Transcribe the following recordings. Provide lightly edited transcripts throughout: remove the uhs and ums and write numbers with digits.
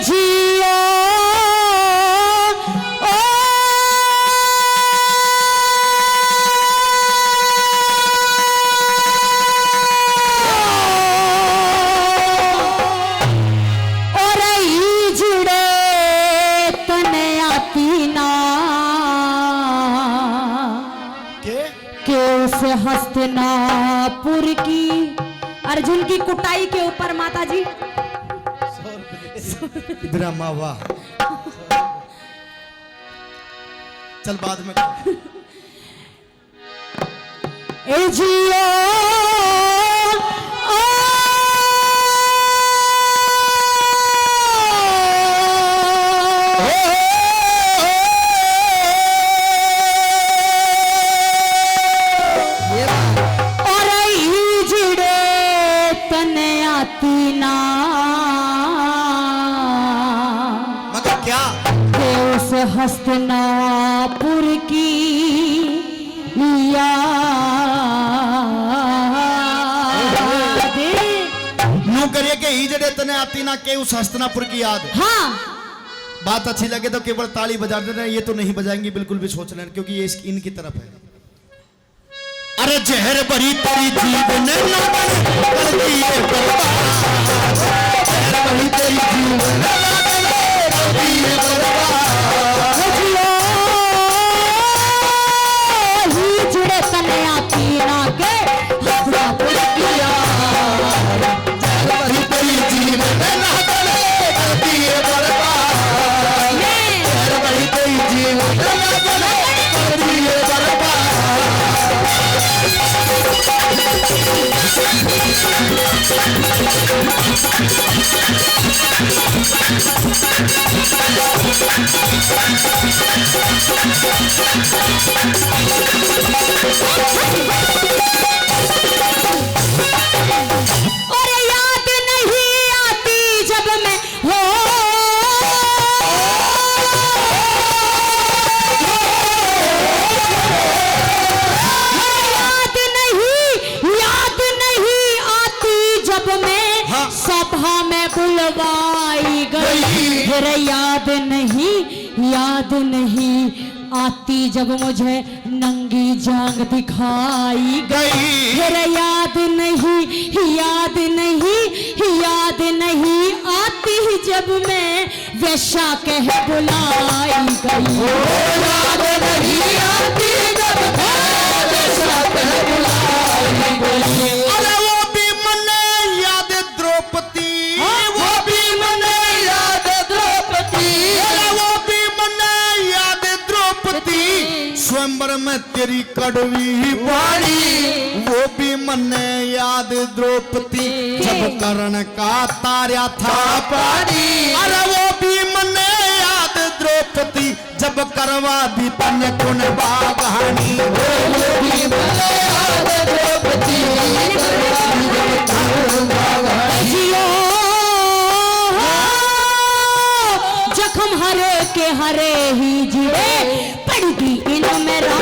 जियो हस्तिनापुर की अर्जुन की कुटाई के ऊपर माता जी ड्रामा वाह चल बाद में ए जियो हस्तिनापुर की याद यूं करिए कि ही जड़े तने आती ना के उस हस्तिनापुर की याद। हाँ बात अच्छी लगे तो केवल ताली बजा देना, ये तो नहीं बजाएंगी बिल्कुल भी, सोच लेना क्योंकि ये इनकी तरफ है। अरे जहर भरी तेरी जीवन कर दिए बर्बाद, जहर भरी तेरी जीवन कर दिए बर्बाद। याद नहीं आती जब मुझे नंगी जांग दिखाई गई, फिर याद नहीं आती जब मैं वेश्या कह बुलाई गई। याद नहीं आती जब मैं वेश्या कह बुलाई गई। अरे वो भी मने याद द्रौपदी, वो भी मने याद द्रौपदी, अरे वो भी मने याद द्रौपदी, स्वयंवर में तेरी कड़वी वाणी, वो भी मने याद द्रौपदी, जब कर्ण का तारा था पानी। अरे वो भी मने याद द्रौपदी, जब करवा दी तन कुन बागहानी, वो भी मने याद द्रौपदी, जख्म हरे के हरे ही जुड़े पड़गी इन मेरा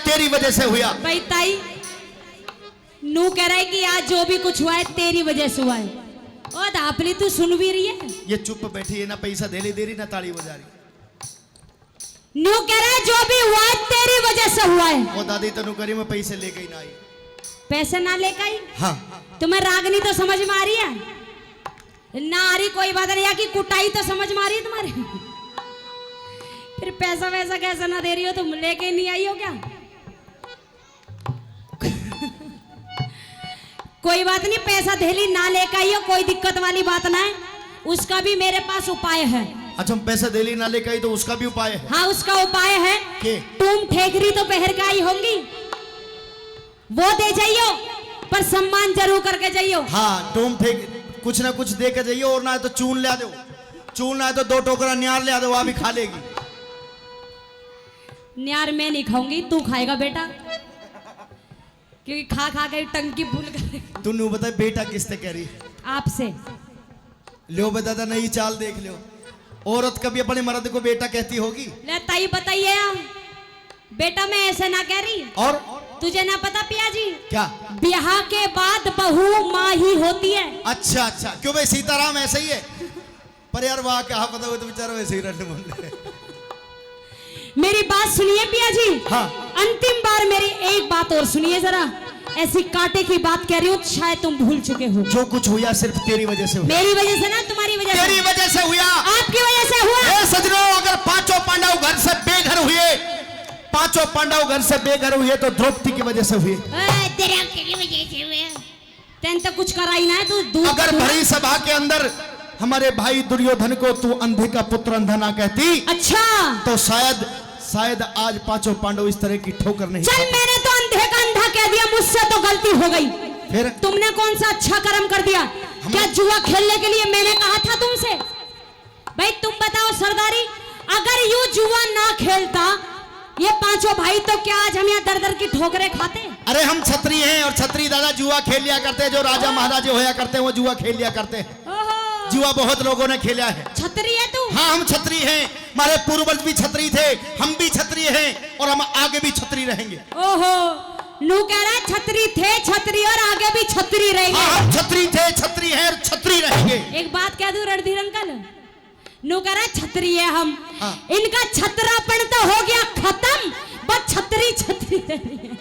तेरी वजह से हुआ भाई ताई नू कह रहा है कि आज जो भी कुछ हुआ है तेरी वजह से हुआ है। ओ दापली तू सुन भी रही है? ये चुप बैठी है ना, पैसा दे रही ना ताली बजा रही। नू कह रहा है जो भी हुआ है तेरी वजह से हुआ है। ओ दादी तनु करी मैं पैसे लेके ही ना आई। पैसे ना लेकर आई? हाँ। तुम्हें रागनी तो समझ में आ रही है ना? आ रही कोई बात नहीं, की कुटाई तो समझ में आ रही है तुम्हारी। फिर पैसा वैसा कैसा ना दे रही हो, तुम लेके नहीं आई हो क्या? कोई बात नहीं, पैसा धेली ना लेके आई हो, कोई दिक्कत वाली बात ना है, उसका भी मेरे पास उपाय है। अच्छा, हम पैसा देली ना लेके आई तो उसका भी उपाय है? हाँ, उसका उपाय है के? तुम ठेकरी तो पहर के आई होंगी, वो दे जाइयो, पर सम्मान जरूर करके जाइयो। हाँ, तुम ठेक कुछ ना कुछ दे के जाइयो, और ना है तो चून ले दो, चून ना है तो 2 टोकरा न्यार ले दो, वहां भी खा लेगी। न्यार मैं नहीं खाऊंगी, तू खाएगा बेटा, क्योंकि खा खा के टंकी फूल कर। तू बता बेटा किससे कह रही? आपसे। लो बता, नई चाल देख लो, औरत कभी अपने मर्द को बेटा कहती होगी? ले ताई बताइए, बेटा मैं ऐसे ना कह रही। और तुझे ना पता पिया जी? क्या? ब्याह के बाद बहू माँ ही होती है। अच्छा अच्छा, क्यों भाई सीताराम ऐसा ही है? पर यार वाह, क्या पता, वो तो बेचारा वैसे ही रहने बोल रहे। मेरी बात सुनिए पिया जी। हाँ। अंतिम बार मेरी एक बात और सुनिए जरा, ऐसी कांटे की बात कह रही हूँ, शायद तुम भूल चुके हो। जो कुछ हुआ सिर्फ तेरी वजह से हुआ। मेरी वजह से ना, तुम्हारी वजह से। तेरी वजह से हुआ, आपकी वजह से हुआ। ए सजनों, अगर 5 पांडव घर से बेघर हुए, 5 पांडव घर से बेघर हुए तो द्रौपदी की वजह से हुए। तेरे की वजह से हुए। तेन तो कुछ कराई ना है तू। अगर भरी सभा के अंदर हमारे भाई दुर्योधन को तू अंधे का पुत्र अंधा ना कहती, अच्छा, तो शायद आज 5 पांडव इस तरह की ठोकर नहीं। चल, मैंने तो अंधे का अंधा कह दिया, मुझसे तो गलती हो गई। फिर तुमने कौन सा अच्छा कर्म कर दिया? क्या जुआ खेलने के लिए मैंने कहा था तुमसे? भाई तुम बताओ सरदारी, अगर यूं जुआ ना खेलता ये 5 भाई, तो क्या आज हम यहाँ दर दर की ठोकरें खाते? अरे हम छत्री हैं, और छत्री दादा जुआ खेल लिया करते हैं, जो राजा महाराजे होया करते हैं वो जुआ खेल लिया करते हैं। जुआ बहुत लोगों ने खेला है। छत्री है तू? हाँ, हम छत्री हैं, हमारे पूर्वज भी छत्री थे, हम भी छत्री हैं, और हम आगे भी छत्री रहेंगे। ओहो, नू कह रहा है छत्री थे छत्री और आगे भी छत्री रहेंगे। हाँ, हम छत्री थे, छत्री हैं और छत्री रहेंगे। एक बात कह दूं रणधीर अंकल, नू कह रहा है छत्री है हम। हाँ। इनका छतरापन तो हो गया खत्म, बस छतरी छतरी रह रही है।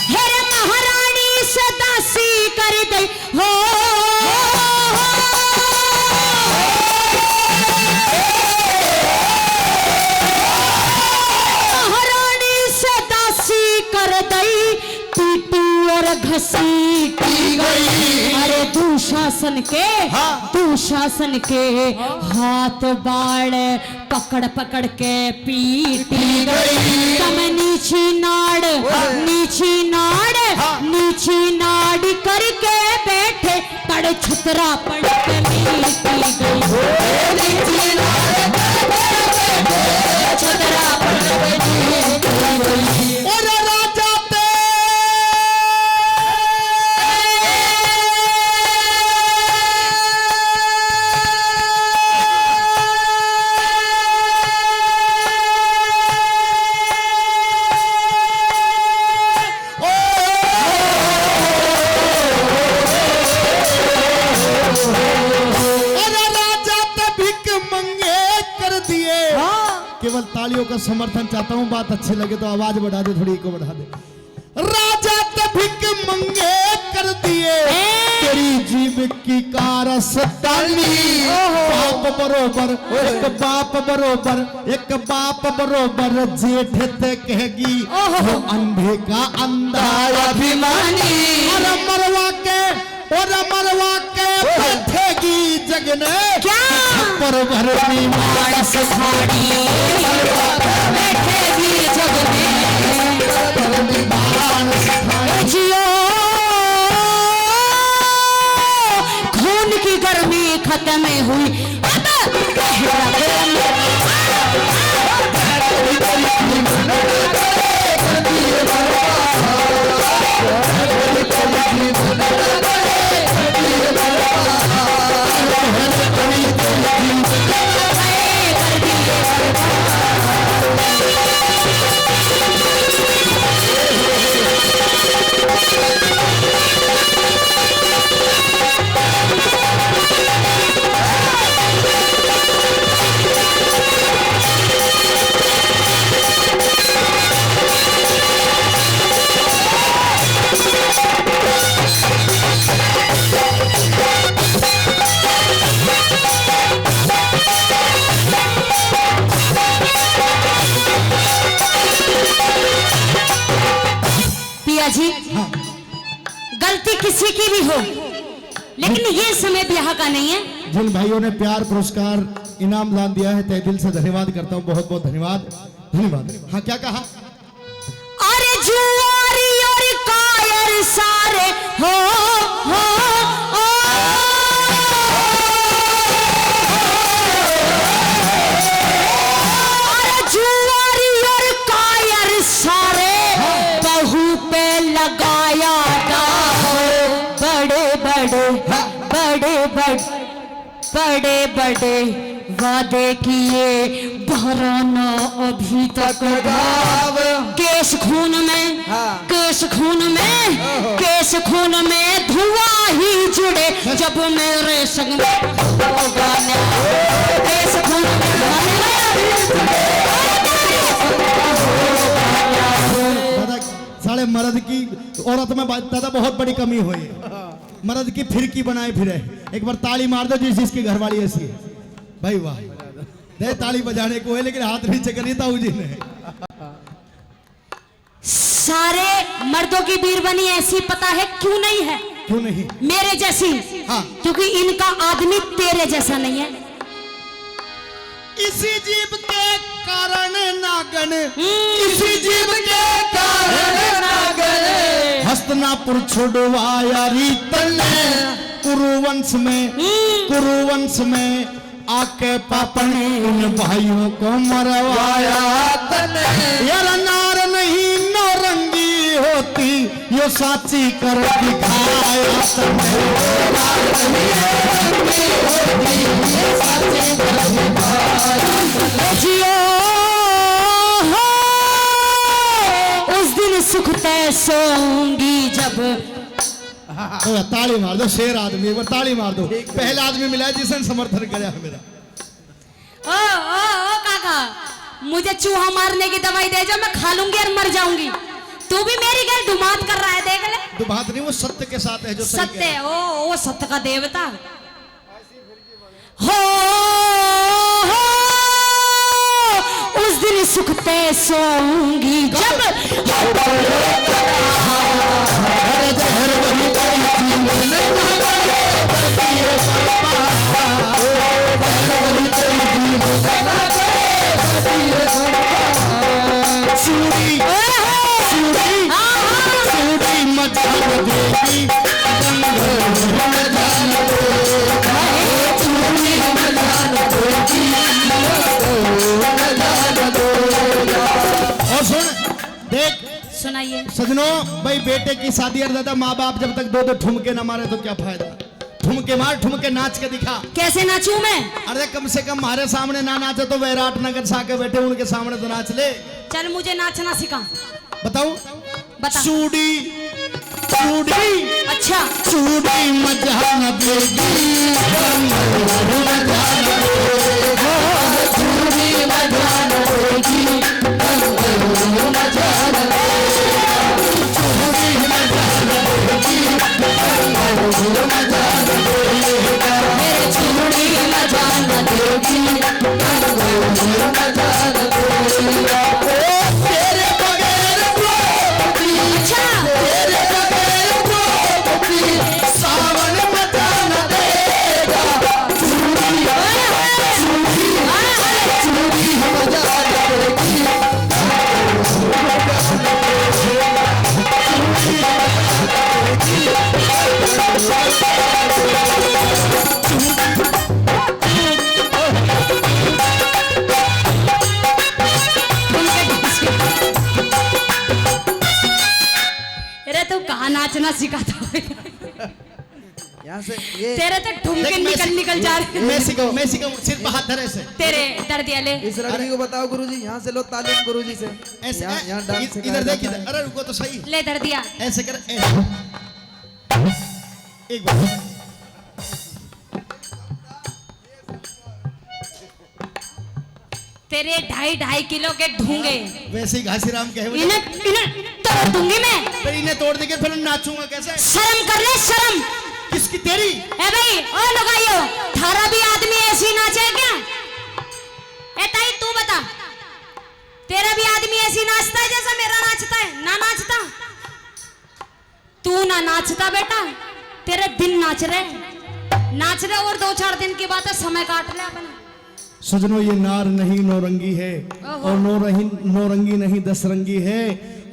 हेरे महारानी से दासी कर दे हो, महारानी से दासी कर दई, पीटू और घसी की गई। अरे दुशासन के, हाँ। दुशासन के हाथ बाढ़ पकड़ पकड़ के पीटी गई। तम नीची नाड़, नीची नाड़, नीची नाड़ करके बैठे, तड़ छतरा पड़ के मीटी गई। नीची नाड़ छतरा पड़ के मीटी गई। और राजा केवल तालियों का समर्थन चाहता हूँ, बात अच्छी लगे तो आवाज बढ़ा दे, थोड़ी को बढ़ा दे। राजा तभिक मंगे कर दिए, तेरी जीव की कारस डाली। बाप बरोबर, एक बाप बरोबर, एक बाप बरोबर जेठ ते कहेगी, वो अंधे का अंधा अभिमानी। और मरवा के बैठेगी जगने, क्या पर भरनी मानस खाड़ी, बैठेगी जगने, जियो खून की गर्मी खत्म हुई। भैया जी, हाँ गलती किसी की भी हो, लेकिन ये समय ब्याह का नहीं है। जिन भाइयों ने प्यार पुरस्कार इनाम दान दिया है तहे दिल से धन्यवाद करता हूँ, बहुत बहुत धन्यवाद धन्यवाद। हाँ क्या कहा? अरे जुआरी और कायर सारे हो अरे जुआरी और कायर सारे बहू पे लगाया बड़े बड़े बड़े बड़े बड़े वादे किए, भराना अभी तक केस खून में, केस खून में, केस खून में धुआं ही जुड़े जब मेरे संग में होगा ना, केस खून में दादा साढ़े मर्द की औरत में दादा बहुत बड़ी कमी हुई है, मर्द की फिरकी बनाए फिरे। एक बार ताली मार दो जिसकी घरवाली ऐसी है भाई, वाह दे ताली बजाने को है लेकिन हाथ नीचे करिए ताऊ जी ने। सारे मर्दों की बीरबनी ऐसी पता है क्यों नहीं है? क्यों नहीं? मेरे जैसी। हाँ। क्योंकि इनका आदमी तेरे जैसा नहीं है। इसी जीव के कारण नागन, इसी जीव के कारण नागन हस्तिनापुर छुड़वाया रीतन ने, कुरुवंश में आके पापा ने उन भाइयों को मरवाया तने। यार नार नहीं नौरंगी होती, यो साची कर दिखाया तने। जियो हो उस दिन सुख तय सोऊंगी जब। ताली मार दो, शेर आदमी, एक बार ताली मार दो। पहला आदमी मिला है जिसने समर्थन किया मेरा। ओ काका, मुझे चूहा मारने की दवाई दे जो, मैं खा लूंगी और मर जाऊंगी। तू भी मेरी घर दुमात कर रहा है, देख ले। दुमात नहीं, वो सत्य के साथ है जो सत्य है। ओ सत्य का देवता हो उस दिन सुख तय सोऊंगी जब। और सुन देख सुनाइए सजनों, भाई बेटे की शादी और दादा माँ बाप जब तक दो ठुमके ना मारे तो क्या फायदा? ठुमके मार, ठुमके नाच के दिखा। कैसे नाचूं मैं? अरे कम से कम हमारे सामने ना नाचे तो वैराट नगर से आके बैठे उनके सामने तो नाच ले। चल मुझे नाचना सिखा। बताऊं? बता। चूड़ी चूड़ी, अच्छा चूड़ी मजा न देगी, चूड़ी मजा न देगी, मेरे चूड़ी मजा न देगी, तेरे बगैर अच्छा तेरे बगैर सावन मजा न देगा, चूड़ी मजा न देगी। अरे तू कहाँ नाचना सिखाता है? यहाँ से ये तेरे तो ठुमके निकल जा रहे हैं। मैं सिखाऊं सिर्फ हाथ धरे से। तेरे दर्द ले। इस लड़की को बताओ गुरुजी, यहाँ से लो तालीम गुरुजी से। ऐसे यहाँ डांस सिखाया इधर देख जाता है। इधर, अरे रुको तो सही। ले दर्दिया। ऐसे कर, ऐसे एक बार तेरे 2.5 किलो के ढूंगे वैसे ही घासीराम कहे इन्हें तोड़ दूंगी मैं। फिर इन्हें तोड़ देके फिर नाचूंगा कैसे? शर्म कर ले शर्म। किसकी? तेरी? ए भाई ओ लगाइयो, थारा भी आदमी ऐसी नाचे क्या? ए ताई तू बता, तेरा भी आदमी ऐसी नाचता है जैसा मेरा नाचता है? ना नाचता तू ना नाचता बेटा, तेरे दिन नाच रहे और 2-4 दिन की बात है, समय काट ले अपना। सजनो ये नार नहीं नौरंगी है, और नौरंगी नहीं 10 रंगी है।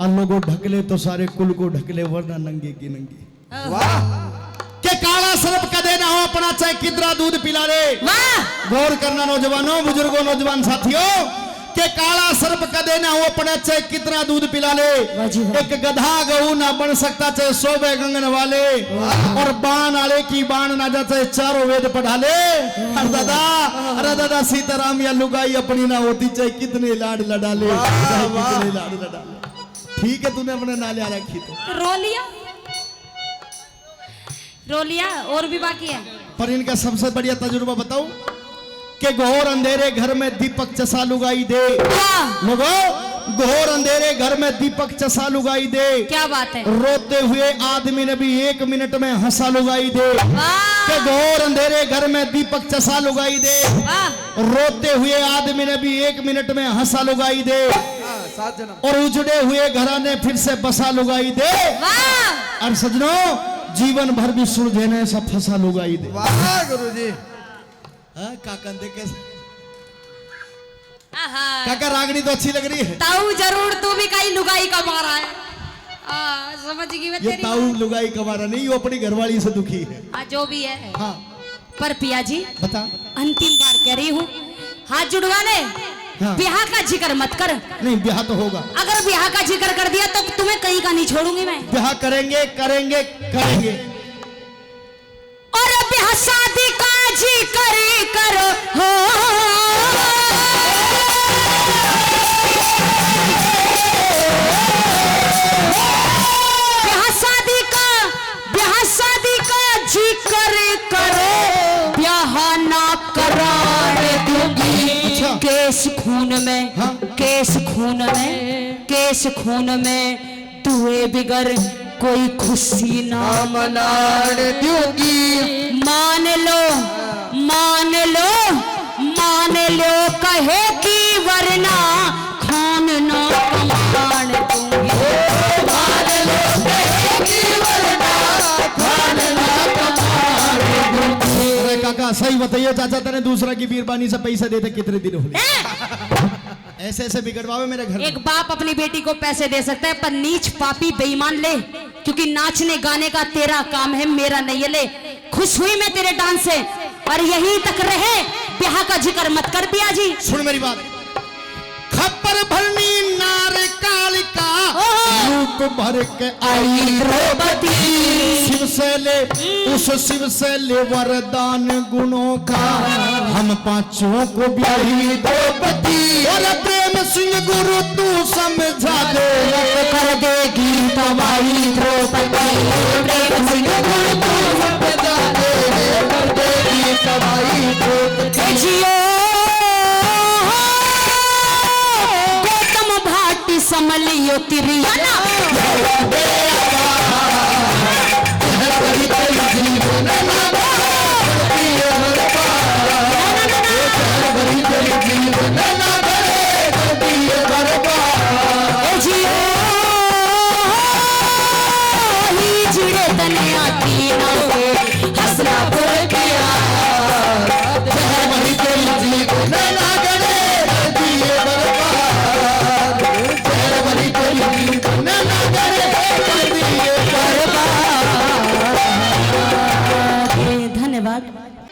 अल्लों को ढकले तो सारे कुल को ढकले, वरना नंगे की नंगी। वाह के काला सर्प का देना हो अपना, चाहे कितना दूध पिला ले। वाह गौर करना नौजवानों, बुजुर्गों, नौजवान साथियों, के काला सर्प का देना हो अपना, चाहे कितना दूध पिला ले। एक गधा गऊ ना बन सकता, चाहे 100 गंगन वाले, और बाण आले की बाण ना जा, चाहे 4 वेद पढ़ा ले। अरे दादा सीताराम या लुगाई अपनी ना होती, चाहे कितने लाड लड़ा ले, चाहे कितने लाड लड़ा ले। ठीक है, तूने अपने नाले आ रखी तो रो लिया और भी बाकी है। पर इनका सबसे बढ़िया तजुर्बा बताऊं, कि घोर अंधेरे घर में दीपक चसा लुगाई दे। लोगों, घोर अंधेरे घर में दीपक चसा लुगाई दे। क्या बात है। रोते हुए आदमी ने भी 1 मिनट में हंसा लुगाई दे। कि घोर अंधेरे घर में दीपक चसा लुगाई दे। रोते हुए आदमी ने भी 1 मिनट में हंसा लुगाई दे। 7 जन्म। और उजड़े हुए घराने फिर से बसा लुगाई दे। और सजनों, जीवन भर भी सुलझने सा फंसा लुगाई दे। वाह गुरुजी। काका देखे काका, रागनी तो अच्छी लग रही है। ताऊ जरूर, तू भी कहीं लुगाई का मारा है। समझ गई मैं ये तेरी ताऊ लुगाई कमारा नहीं, वो अपनी घरवाली से दुखी है। जो भी है। हाँ पर पिया जी, बता। अंतिम बार कह रही हूँ, हाथ जुड़वा ले। हाँ। ब्याह का जिक्र मत कर। नहीं, ब्याह तो होगा। अगर ब्याह का जिक्र कर दिया तो तुम्हें कहीं का नहीं छोड़ूंगी मैं। ब्याह करेंगे करेंगे करेंगे। और ब्याह शादी का जिक्र करो हो, ब्याह शादी का जिक्र करो, ब्याह ना कराने दूंगी। अच्छा। केस खून में, हाँ? केस खून में दुए बिगर कोई खुशी ना मनाने दूंगी। मान लो कहे कि वरना खान ना कमान दूंगी। मान लो कहे कि वरना खान ना कमान दूंगी। अरे काका सही बताइए, चाचा तेने दूसरा की बीरबानी से पैसे देते कितने दिन हो गए? ऐसे ऐसे बिगड़वावे मेरे घर। एक बाप अपनी बेटी को पैसे दे सकता है, पर नीच पापी बेईमान ले, क्योंकि नाचने गाने का तेरा काम है, मेरा नहीं है। ले, खुश हुई मैं तेरे डांस से, और यहीं तक रहे, ब्याह का जिक्र मत कर पिया जी। सुन मेरी बात, खप्पर भरनी नार कालिका, रूप भर के आई द्रौपदी। शिव से ले, उस शिव से ले वरदान गुणों का, हम 5 को ब्याही द्रौपदी। और प्रेम सिंह गुरु तू समझा दे, कर देगी तबाही द्रौपदी। प्रेम सिंह गुरु तू समझा दे, कर देगी तबाही द्रौपदी। जियो गौतम भाटी समलियो तिरियाना,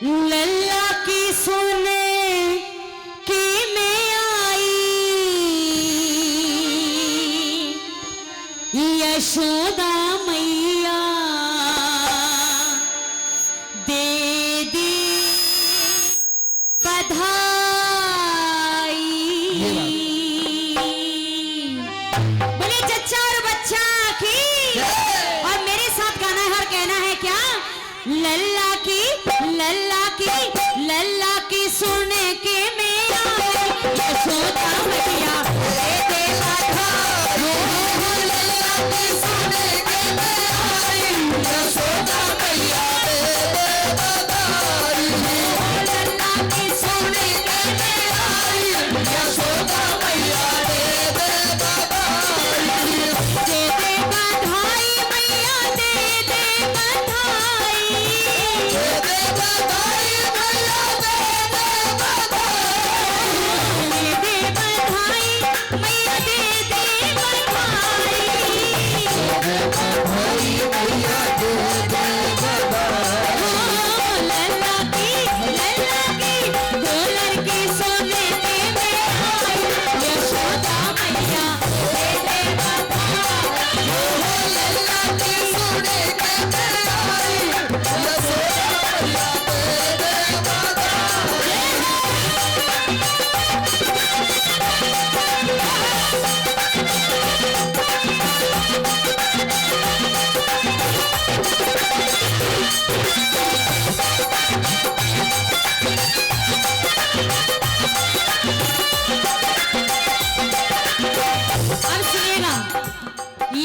लल्ला की सुने कि मैं आई, यशोदा मैया दे दी बधाई। बोले चच्चा और बच्चा की, और मेरे साथ गाना हर कहना है क्या, लल्ला की सुने के मेरा यशोदा मैया दे दे बधाई। लल्ला की सुने के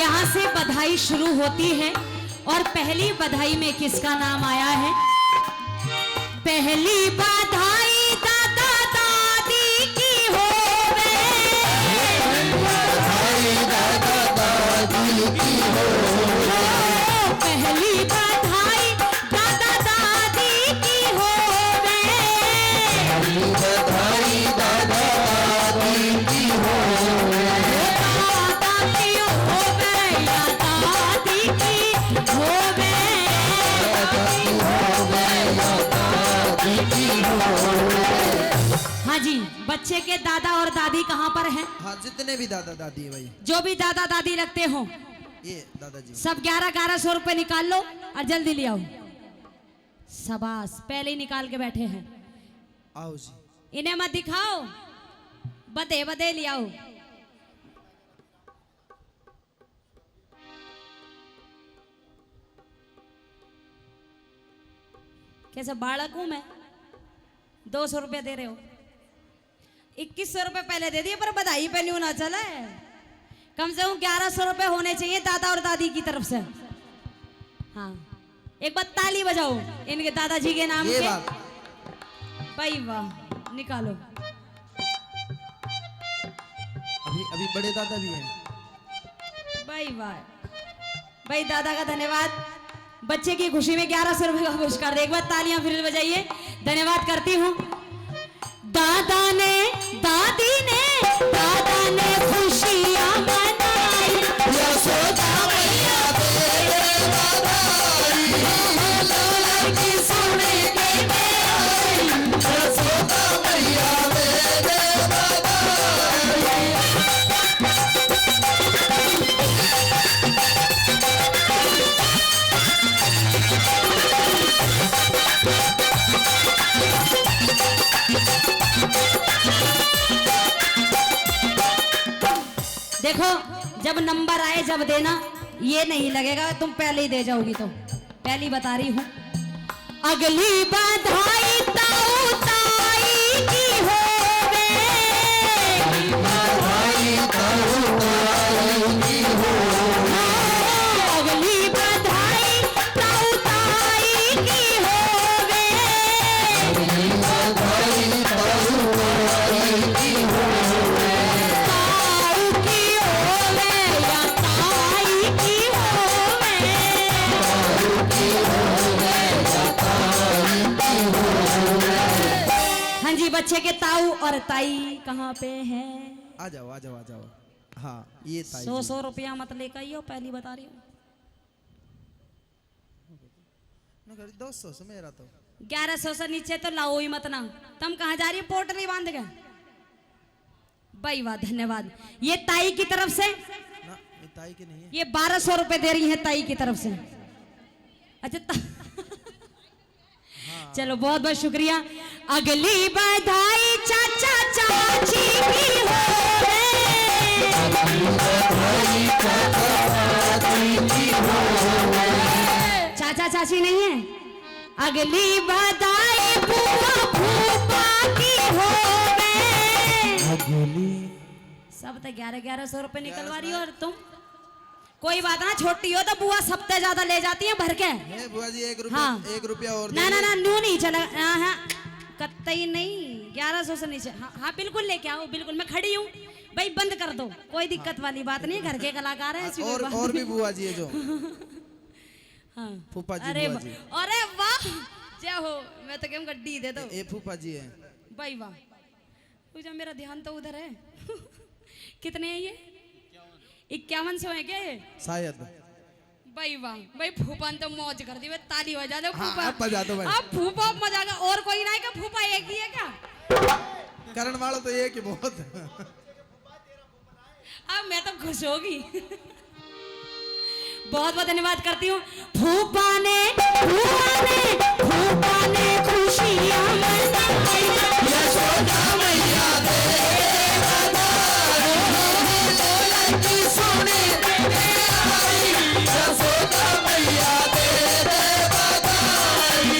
यहाँ से बधाई शुरू होती है और पहली बधाई में किसका नाम आया है? पहली बधाई दादा दादी की होवे, बधाई दादा दादी की होवे, पहली बधाई दादा दादी की होवे, बधाई दादा दादी की होवे, दादा की होवे या दादी की होवे, दादी की होवे। हाँ जी, बच्चे के दादा और दादी कहाँ पर हैं? हाँ, जितने भी दादा दादी है भाई, जो भी दादा दादी लगते हो ये दादाजी सब 1100 रुपए निकाल लो और जल्दी ले आओ। शाबाश, पहले ही निकाल के बैठे हैं। आओ जी। इन्हें मत दिखाओ, बदे बदे ले आओ। कैसे बालक हूं मैं? 200 रुपए दे रहे हो, 2100 रुपए पहले दे दिए, पर बधाई पे न्यू ना चला है। कम से कम 1100 रुपए होने चाहिए दादा और दादी की तरफ से। हाँ, एक बार ताली बजाओ इनके दादाजी के नाम ये के। बात भाई वाह, निकालो। अभी अभी बड़े दादा भी हैं। भाई वाह, भाई दादा का धन्यवाद। बच्चे की खुशी में 1100 रुपए का पुरस्कार दे। एक बार तालियां फिर बजाइए, धन्यवाद करती हूँ। दादा ने दादी ने दादा ने खुशियां मनाई, यशोदा मैया तेरे बधाई, लड़की सोने के में आई, यशोदा मैया तेरे बधाई। देखो जब नंबर आए जब देना, ये नहीं लगेगा तुम पहले ही दे जाओगी। तो पहली बता रही हूँ, अगली बधाई ताऊ ताई की होवे, बधाई ताऊ ताई की होवे, अगली बधाई ताऊ ताई की होवे, बधाई ताऊ ताई की होवे, ताऊ की होवे या ताई की होवे, की होवे, ताई की होवे। हाँ जी, बच्चे के ताऊ और ताई कहाँ पे हैं? आ जाओ आ जाओ आ जाओ। हाँ, ये ताई 100 रुपया मत लेकर आइयो, पहली बता रही हूँ। 200 से मेरा तो 1100 से नीचे तो लाओ ही मत ना। तुम कहाँ जा रही हो? पोटली बांध के। भाई वाह, धन्यवाद। ये ताई की तरफ से, ना, ये ताई की नहीं है। ये 1200 रुपए दे रही है ताई की तरफ से। अच्छा चलो, बहुत बहुत शुक्रिया। अगली बधाई चाचा चाची की होवे, चाचा चाची नहीं है। अगली बधाई बुआ फूफा की होवे। सब तो 1100 रुपए निकलवा रही हो और तुम। कोई बात ना, छोटी हो तो बुआ सबसे ज्यादा ले जाती है भर के। है बुआ जी, 1 रुपया, हाँ। 1 रुपया और ना दे ना दो। ना, न्यू नहीं चला। हाँ, कतई नहीं, 1100 से नीचे। हाँ हाँ, बिल्कुल लेके आओ, बिल्कुल। मैं खड़ी हूँ भाई, बंद कर दो, कोई दिक्कत वाली बात नहीं है। घर के कलाकार है। और भी बुआ जी है जो हाँ। फूफा जी, अरे बुआ जी। अरे वाह, जय हो। मैं तो क्या गड्डी दे दो। ये फूफा जी है। भाई वाह, पूजा मेरा ध्यान तो उधर है। कितने हैं ये? 5100 है क्या ये? शायद। भाई वाह, भाई फूफा ने तो मौज कर दी। ताली बजा दो हाँ, फूफा। अब बजा दो भाई। अब फूफा मजा का और कोई ना है क्या? फूफा एक ही है क्या? करण वाला तो एक ही बहुत। अब मैं तो खुश होगी। बहुत बहुत धन्यवाद करती हूँ। फूफा ने खुशियां मनाई, यशोदा मैया तेरे बधाई, लड़की सोने के में आई, यशोदा मैया तेरे बधाई।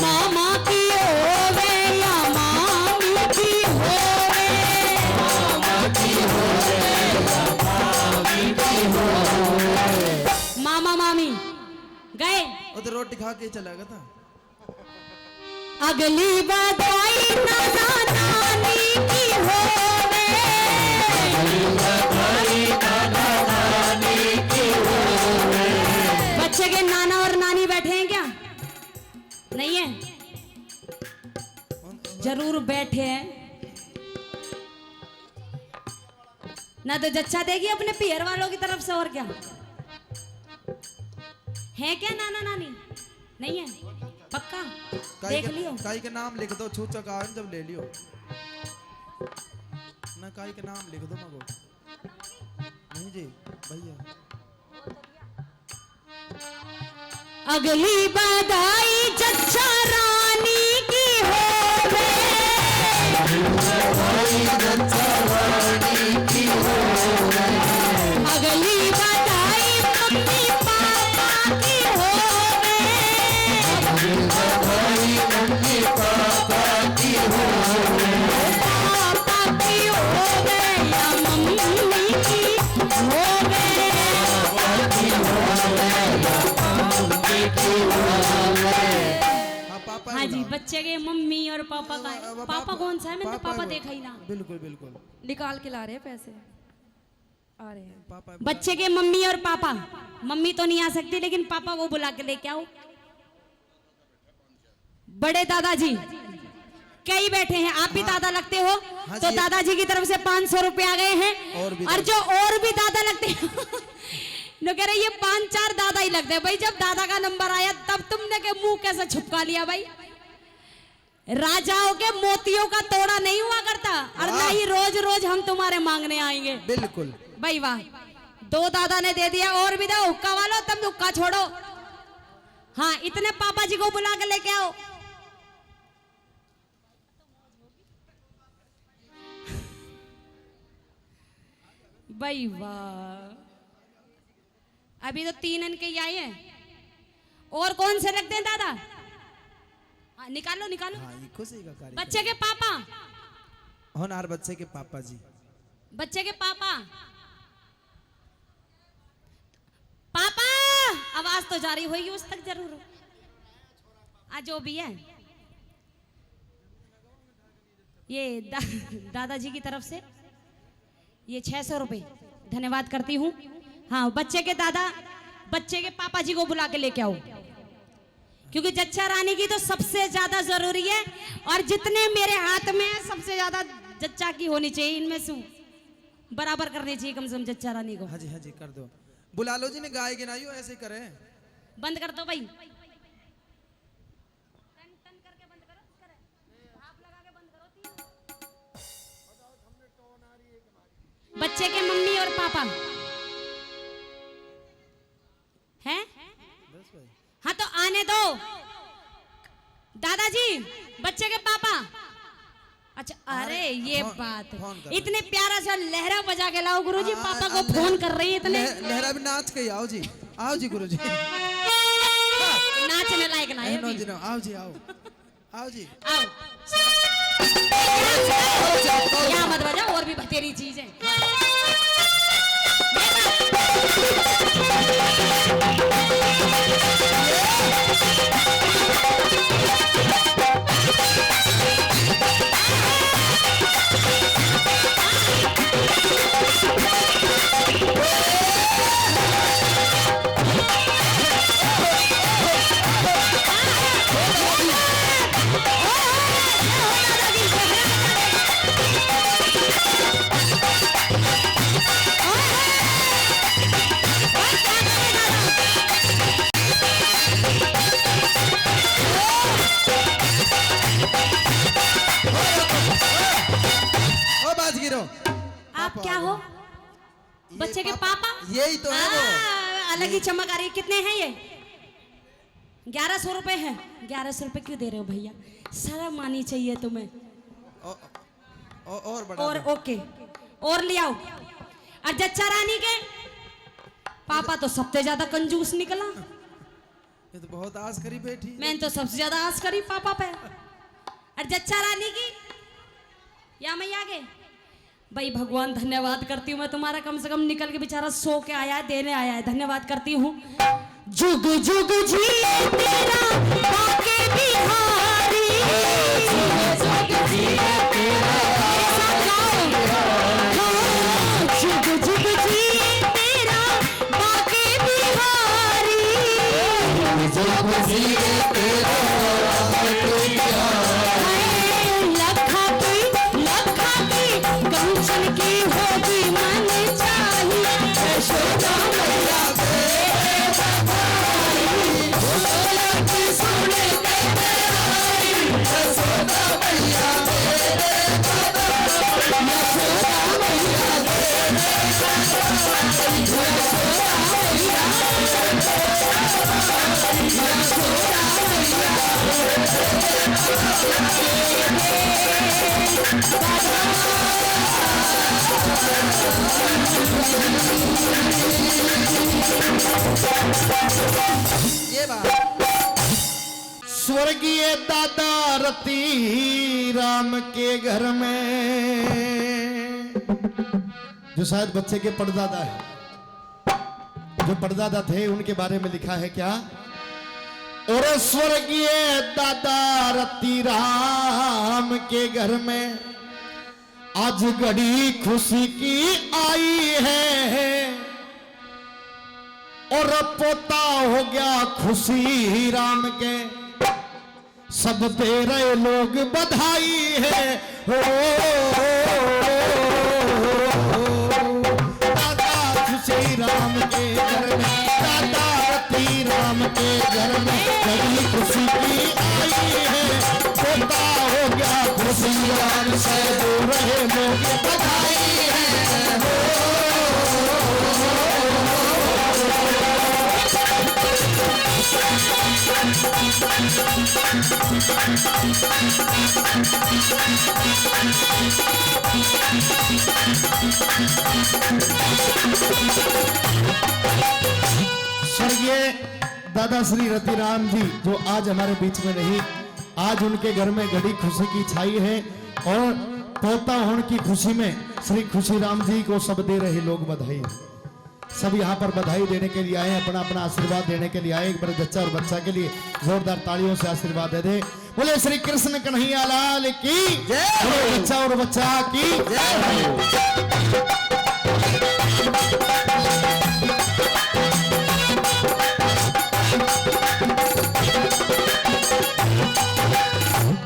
मामा की होवे या मामी की होवे, मामा मामी गए, वो तो रोटी खा के चला गया था। अगली बधाई नाना नानी की होवे, बच्चे के नाना और नानी बैठे हैं क्या? नहीं है? जरूर बैठे हैं ना, तो जच्चा देगी अपने पियर वालों की तरफ से। और क्या है क्या नाना नानी? नहीं है? पक्का देख लियो। काई के नाम लिख दो, छू चका जब ले लियो ना, काई के नाम लिख दो मगो। नहीं जी भैया। अगली बधाई जच्चा रानी की होवे, अगली बधाई मम्मी पापा की होवे, पापा की होवे या मम्मी की होवे, हाँ पापा। हाँ जी, बच्चे के मम्मी और पापा का है। पापा- पापा कौन सा है? मैंने तो पापा है वो। देखा ही ना। बिल्कुल बिल्कुल निकाल के ला रहे हैं पैसे, आ रहे हैं। पापा। बच्चे के मम्मी और पापा, मम्मी तो नहीं आ सकती लेकिन पापा को बुला के लेके आओ। बड़े दादाजी कई बैठे हैं, आप भी दादा लगते हो, हाँ तो जी। दादाजी की तरफ से 500 रुपए आ गए हैं। और भी और जो और भी दादा लगते हैं नो कह रहे ये 5-4 दादा ही लगते हैं। भाई जब दादा का नंबर आया तब तुमने के मुंह कैसे छुपका लिया भाई? राजाओं के मोतियों का तोड़ा नहीं हुआ करता, और ना ही रोज रोज हम तुम्हारे मांगने आएंगे। बिल्कुल भाई वाह, 2 दादा ने दे दिया, और भी दो। हुक्का वालो तुम हुक्का छोड़ो। हाँ, इतने पापा जी को बुला के लेके आओ। भाई वाह, अभी तो 3 अन के ही आए हैं। और कौन से लगते हैं दादा? हाँ, निकालो निकालो। हाँ ये खुशी का कार्य। बच्चे के पापा, होनहार बच्चे के पापा जी। बच्चे के पापा, पापा आवाज तो जारी होगी उस तक जरूर। आज जो भी है ये दादाजी की तरफ से ये 600 रुपए धन्यवाद करती हूँ। हाँ, बच्चे के दादा, बच्चे के पापा जी को बुला के लेके आओ, क्योंकि जच्चा रानी की तो सबसे ज्यादा जरूरी है, और जितने मेरे हाथ में है सबसे ज्यादा जच्चा की होनी चाहिए। इनमें से बराबर करनी चाहिए कम से कम जच्चा रानी को। हाँ जी कर दो। बुला लो जी ने गाय गिनाइयो, ऐसे करे। बंद कर दो भाई। बच्चे के मम्मी और पापा हैं? हाँ तो आने दो दादाजी, बच्चे के पापा। अच्छा, अरे ये बात फोन कर इतने प्यारा सा लहरा बजा के लाओ गुरुजी। पापा को फोन कर रही है इतने। लहरा भी नाच के आओ जी, आओ जी गुरुजी। नाचने लायक ना है नो अभी। जी नो, आओ जी आओ, आओ जी। आओ यहाँ मत बजाओ, और भी बतेरी चीज है। आप क्या हो? बच्चे के पापा? यही तो है वो। अलग ही चमक आ रही है। कितने हैं ये? 1100 रुपए है। 1100 रुपए क्यों दे रहे हो भैया? शर्म आनी चाहिए तुम्हें। और बड़ा और ओके, और ले आओ। और जच्चा रानी के पापा तो सबसे ज्यादा कंजूस निकला। ये तो बहुत आस करी बैठी। मैंने तो सबसे ज्यादा आस करी पापा पे। और जच्चा रानी की या मैं आगे भाई भगवान धन्यवाद करती हूँ मैं तुम्हारा, कम से कम निकल के बेचारा सो के आया है, देने आया है, धन्यवाद करती हूँ। जुग जुग जी तेरा बाके बिहारी, जुग जुग जी तेरा जुग जुग जी तेरा बाके बिहारी, जुग जी तेरा लखा की कंचन की होगी मन चाहिए, यशोदा मैया सुने यशोदा मैया ये बात स्वर्गीय दादा रति राम के घर में, जो शायद बच्चे के परदादा है, जो परदादा थे उनके बारे में लिखा है क्या, और स्वर्गीय दादा रति राम के घर में आज घड़ी खुशी की आई है, और पोता हो गया खुशी राम के, सब दे रहे लोग बधाई है। हो दादा खुशी राम के घर में, दादा रति राम के घर में बड़ी खुशी की आई है, पोता हो गया खुशी राम से दे रहे लोग बधाई है। स्वर्गीय दादा श्री रतिराम जी जो आज हमारे बीच में नहीं, आज उनके घर में घड़ी खुशी की छाई है, और पोता होने की खुशी में श्री खुशी राम जी को सब दे रहे लोग बधाई। सब यहाँ पर बधाई देने के लिए आए, अपना अपना आशीर्वाद देने के लिए आए। एक बार बच्चा और बच्चा के लिए जोरदार तालियों से आशीर्वाद दे दे। बोले श्री कृष्ण कन्हैया लाल की जय, बोले बच्चा और बच्चा की जय।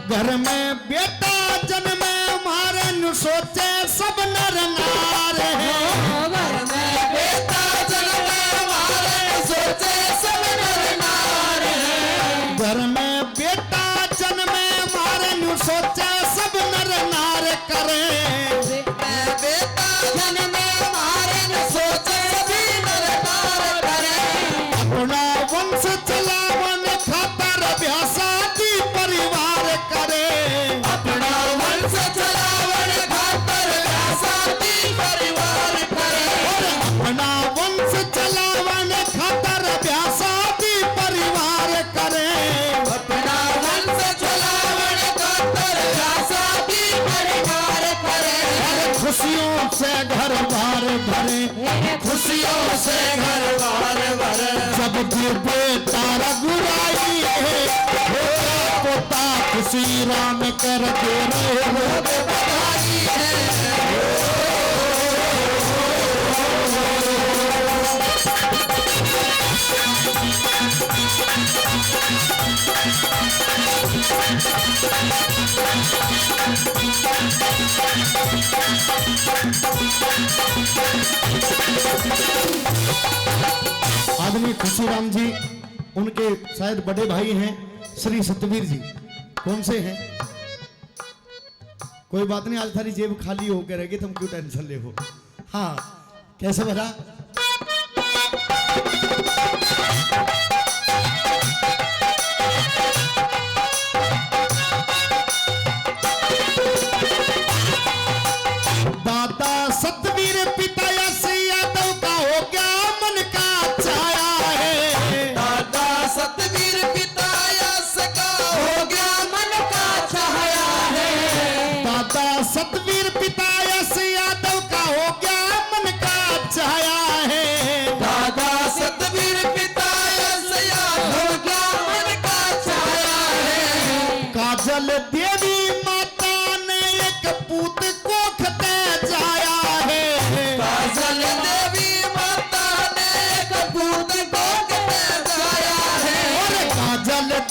घर में बेटा जन्मे मारे नु सोचे सब नर नार है, घर में बेटा जन्मे मारे सोचे सब नर नार है, घर में बेटा जन्मे मारे नु सोचे सब नर नार करे, बेटा जन्मे मारे नु सोचे सभी नर नार करे, अपना वंश चलावन खातर अभ्यासाती परिवार करे, अपना वंश चलावन खातर अभ्यासाती परिवार करे, अपना वंश चलावन खातर अभ्यासाती परिवार करे, अपना वंश चलावन खातर अभ्यासाती परिवार करे। खुशियों से घर बार भरे, खुशियों से घर बार भरे, जब भी बेटा रघुराई है, पोता खुशी राम कर दे रहे लोग बधाई है। आदमी खुशी राम जी, उनके शायद बड़े भाई हैं श्री सतवीर जी। कौन से हैं? कोई बात नहीं, आज थारी जेब खाली होकर रहेगी, तुम क्यों टेंशन ले हो। हाँ, कैसे भरा? दादा सतवीर पिता यश यादव का हो गया मन का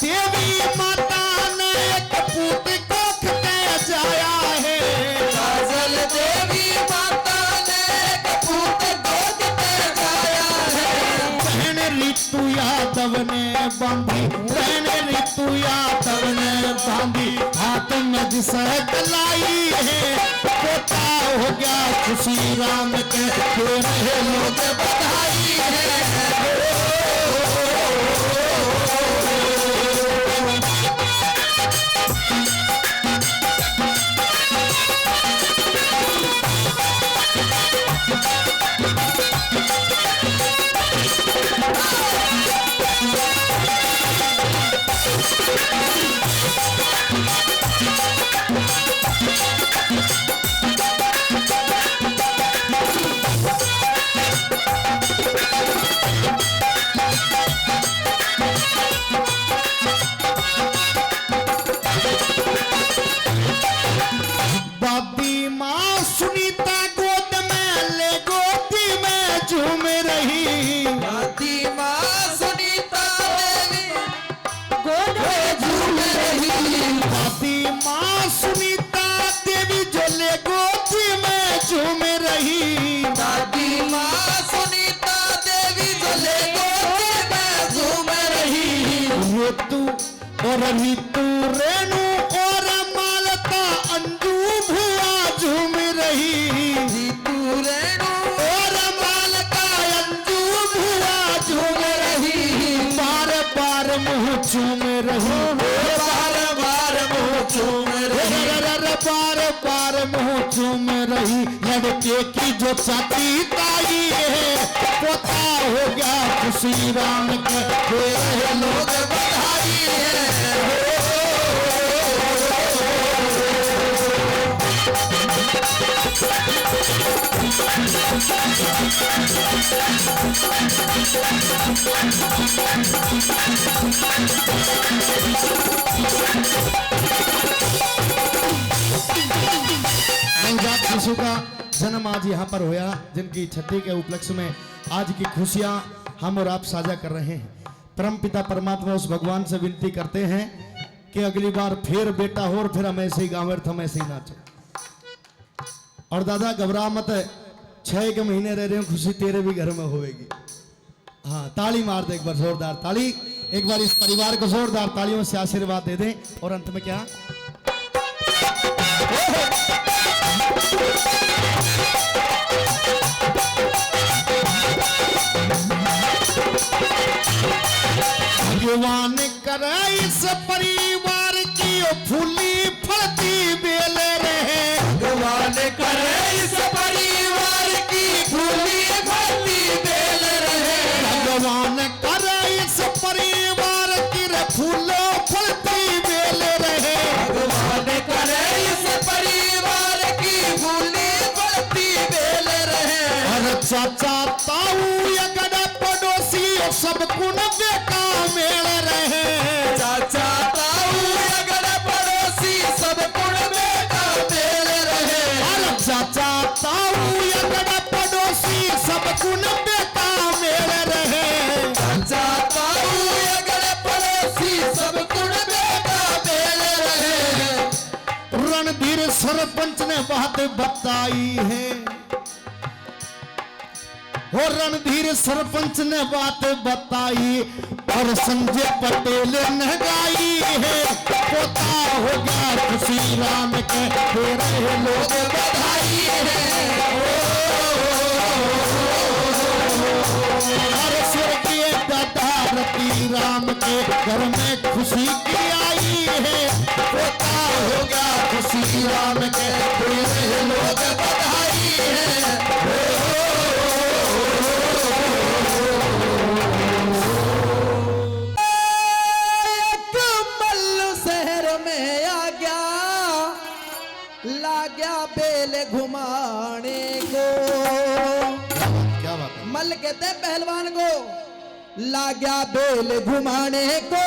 देवी माता ने एक पूत कोख के जाया है। काजल देवी माता ने एक पूत कोख के जाया है। बहन ऋतु यादव ने बांधी, बहन ऋतु यादव ने बांधी, हाथ में जिसे कलाई है। पोता हो गया खुशी राम के, दे रहे लोग बधाई है। बाबी माँ सुनीता गोद में ले, गोदी में झूम रही। दादी माँ सुनीता देवी गोद में झूम रही। दादी माँ सुनीता देवी जो ले गोदी में झूम रही। दादी माँ सुनीता देवी जले गोदी में झूम रही। ऋतु और ऋतु रेणु और मालता अंजू भुआ झूम रही। ऋतु रेणु और मालता अंजू भुआ झूम रही। बार बार मुँह चूम रही, बार बार मुँह चूम रही। बार बार मुँह चूम रही। लड़के की जो छाती ताई है, पोता हो गया खुशी राम के, दे रहे लोग बधाई है। नवजात शिशु का जन्म आज यहाँ पर होया, जिनकी छठी के उपलक्ष्य में आज की खुशियाँ हम और आप साझा कर रहे हैं। परम पिता परमात्मा उस भगवान से विनती करते हैं कि अगली बार फिर बेटा हो और फिर हम ऐसे ही गाँव हम ऐसे ही नाचो। और दादा घबरा मत, 6 के महीने रह रहे हो, खुशी तेरे भी घर में होगी। हाँ, ताली मार दे एक बार जोरदार ताली, एक बार इस परिवार को जोरदार तालियों से आशीर्वाद दे दें। और अंत में क्या, भगवान करे इस परिवार की फूली फलती बेल रहे। भगवान करे इस परिवार की फूली फलती बेल रहे। भगवान करे इस परिवार की फूलों फलती बेल रहे। भगवान करे इस परिवार की फूली फलती बेल रहे। और चाचा ताऊ अगड़ पड़ोसी सब कुन बेका मेल रहे। चाचा ताऊ अगर पड़ोसी सब कुण बेटा मेल रहे। और चाचा ताऊ अगड़ पड़ोसी सब कुन बेका मेल रहे। चाचा ताऊ अगर पड़ोसी सब कुण बेटा मेल रहे। रणधीर सरपंच ने बात बताई है, और रणधीर सरपंच ने बात बताई, और संजय पटेल ने गाई है। पोता हो गया खुशी राम के, दे रहे लोग बधाई है। और स्वर्गीय दादा रति राम के घर में खुशी की आई है। पोता हो गया खुशी राम के, दे रहे लोग बधाई है। बेल घुमाने को, क्या बात है? मल कहते पहलवान को, लाग्या बेल घुमाने को।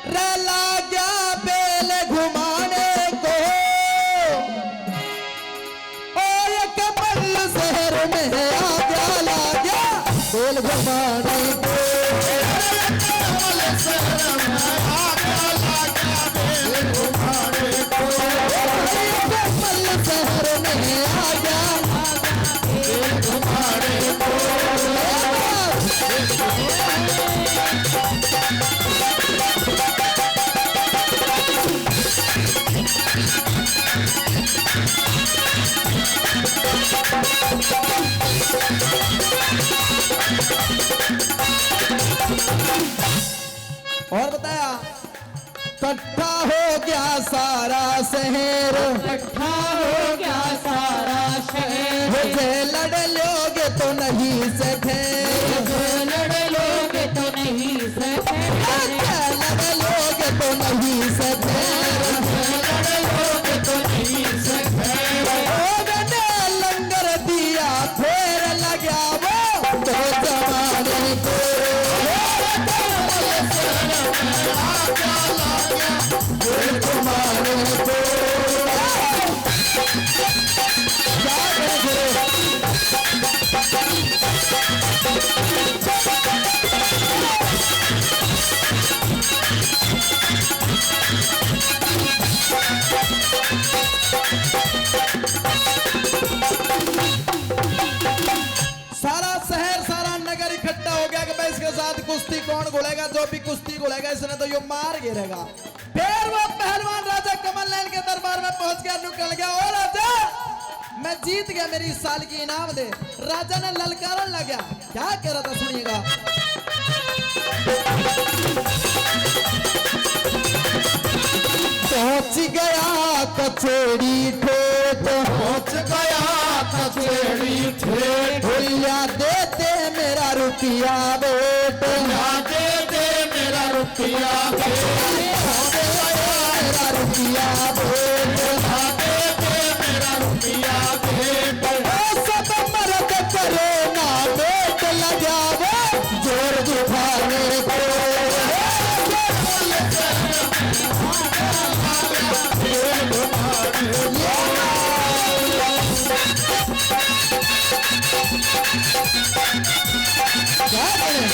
रे लाग्या बेल घुमाने को। और एक मल्ल शहर में आ गया, लाग्या बेल घुमाने गया सारा शहर, इकट्ठा हो गया सारा शहर, मुझे लड़ लोगे तो नहीं से ठहर, लड़ लोगे तो नहीं सके, लड़ लोगे तो नहीं से ठहर, लड़ लोगे तो नहीं सके, मैंने लंगर दिया फेर लगा वो तो जमाने को, जमाने को क्या करें? सारा शहर सारा नगर इकट्ठा हो गया कि भाई इसके साथ कुश्ती कौन घोड़ेगा, जो भी कुश्ती घोड़ेगा इसने तो यो मार गिरेगा। फिर वो पहलवान राजा कमल नैन के दरबार में पहुंच गया, निकल गया, ओ राजा मैं जीत गया, मेरी इस साल की इनाम दे। राजा ने ललकारन लगा, क्या कह रहा था सुनिएगा। पहुंच गया कचोरी ठोट, पहुंच गया कचेड़ी ठेठ, भैया देते मेरा रुपया वोट, या दे दे मेरा रुपया मेरा रुपया वोट, या दे दे मेरा रुपया भेंट। ओ सब मर्द करे ना बेट लगावो जोर जुठाने को, क्या करें?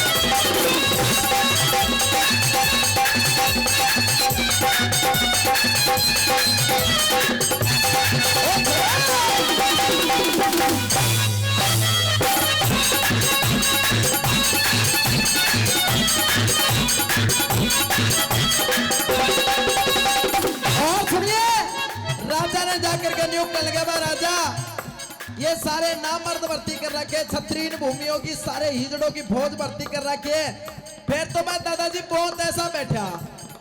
और सुनिए, राजा ने जाकर के नियुक्त कर लगा, राजा ये सारे नामर्द भर्ती कर रखे, छत्रीन भूमियों की सारे हिजड़ों की फौज भर्ती कर रखे। फिर तो मैं दादाजी बहुत ऐसा बैठा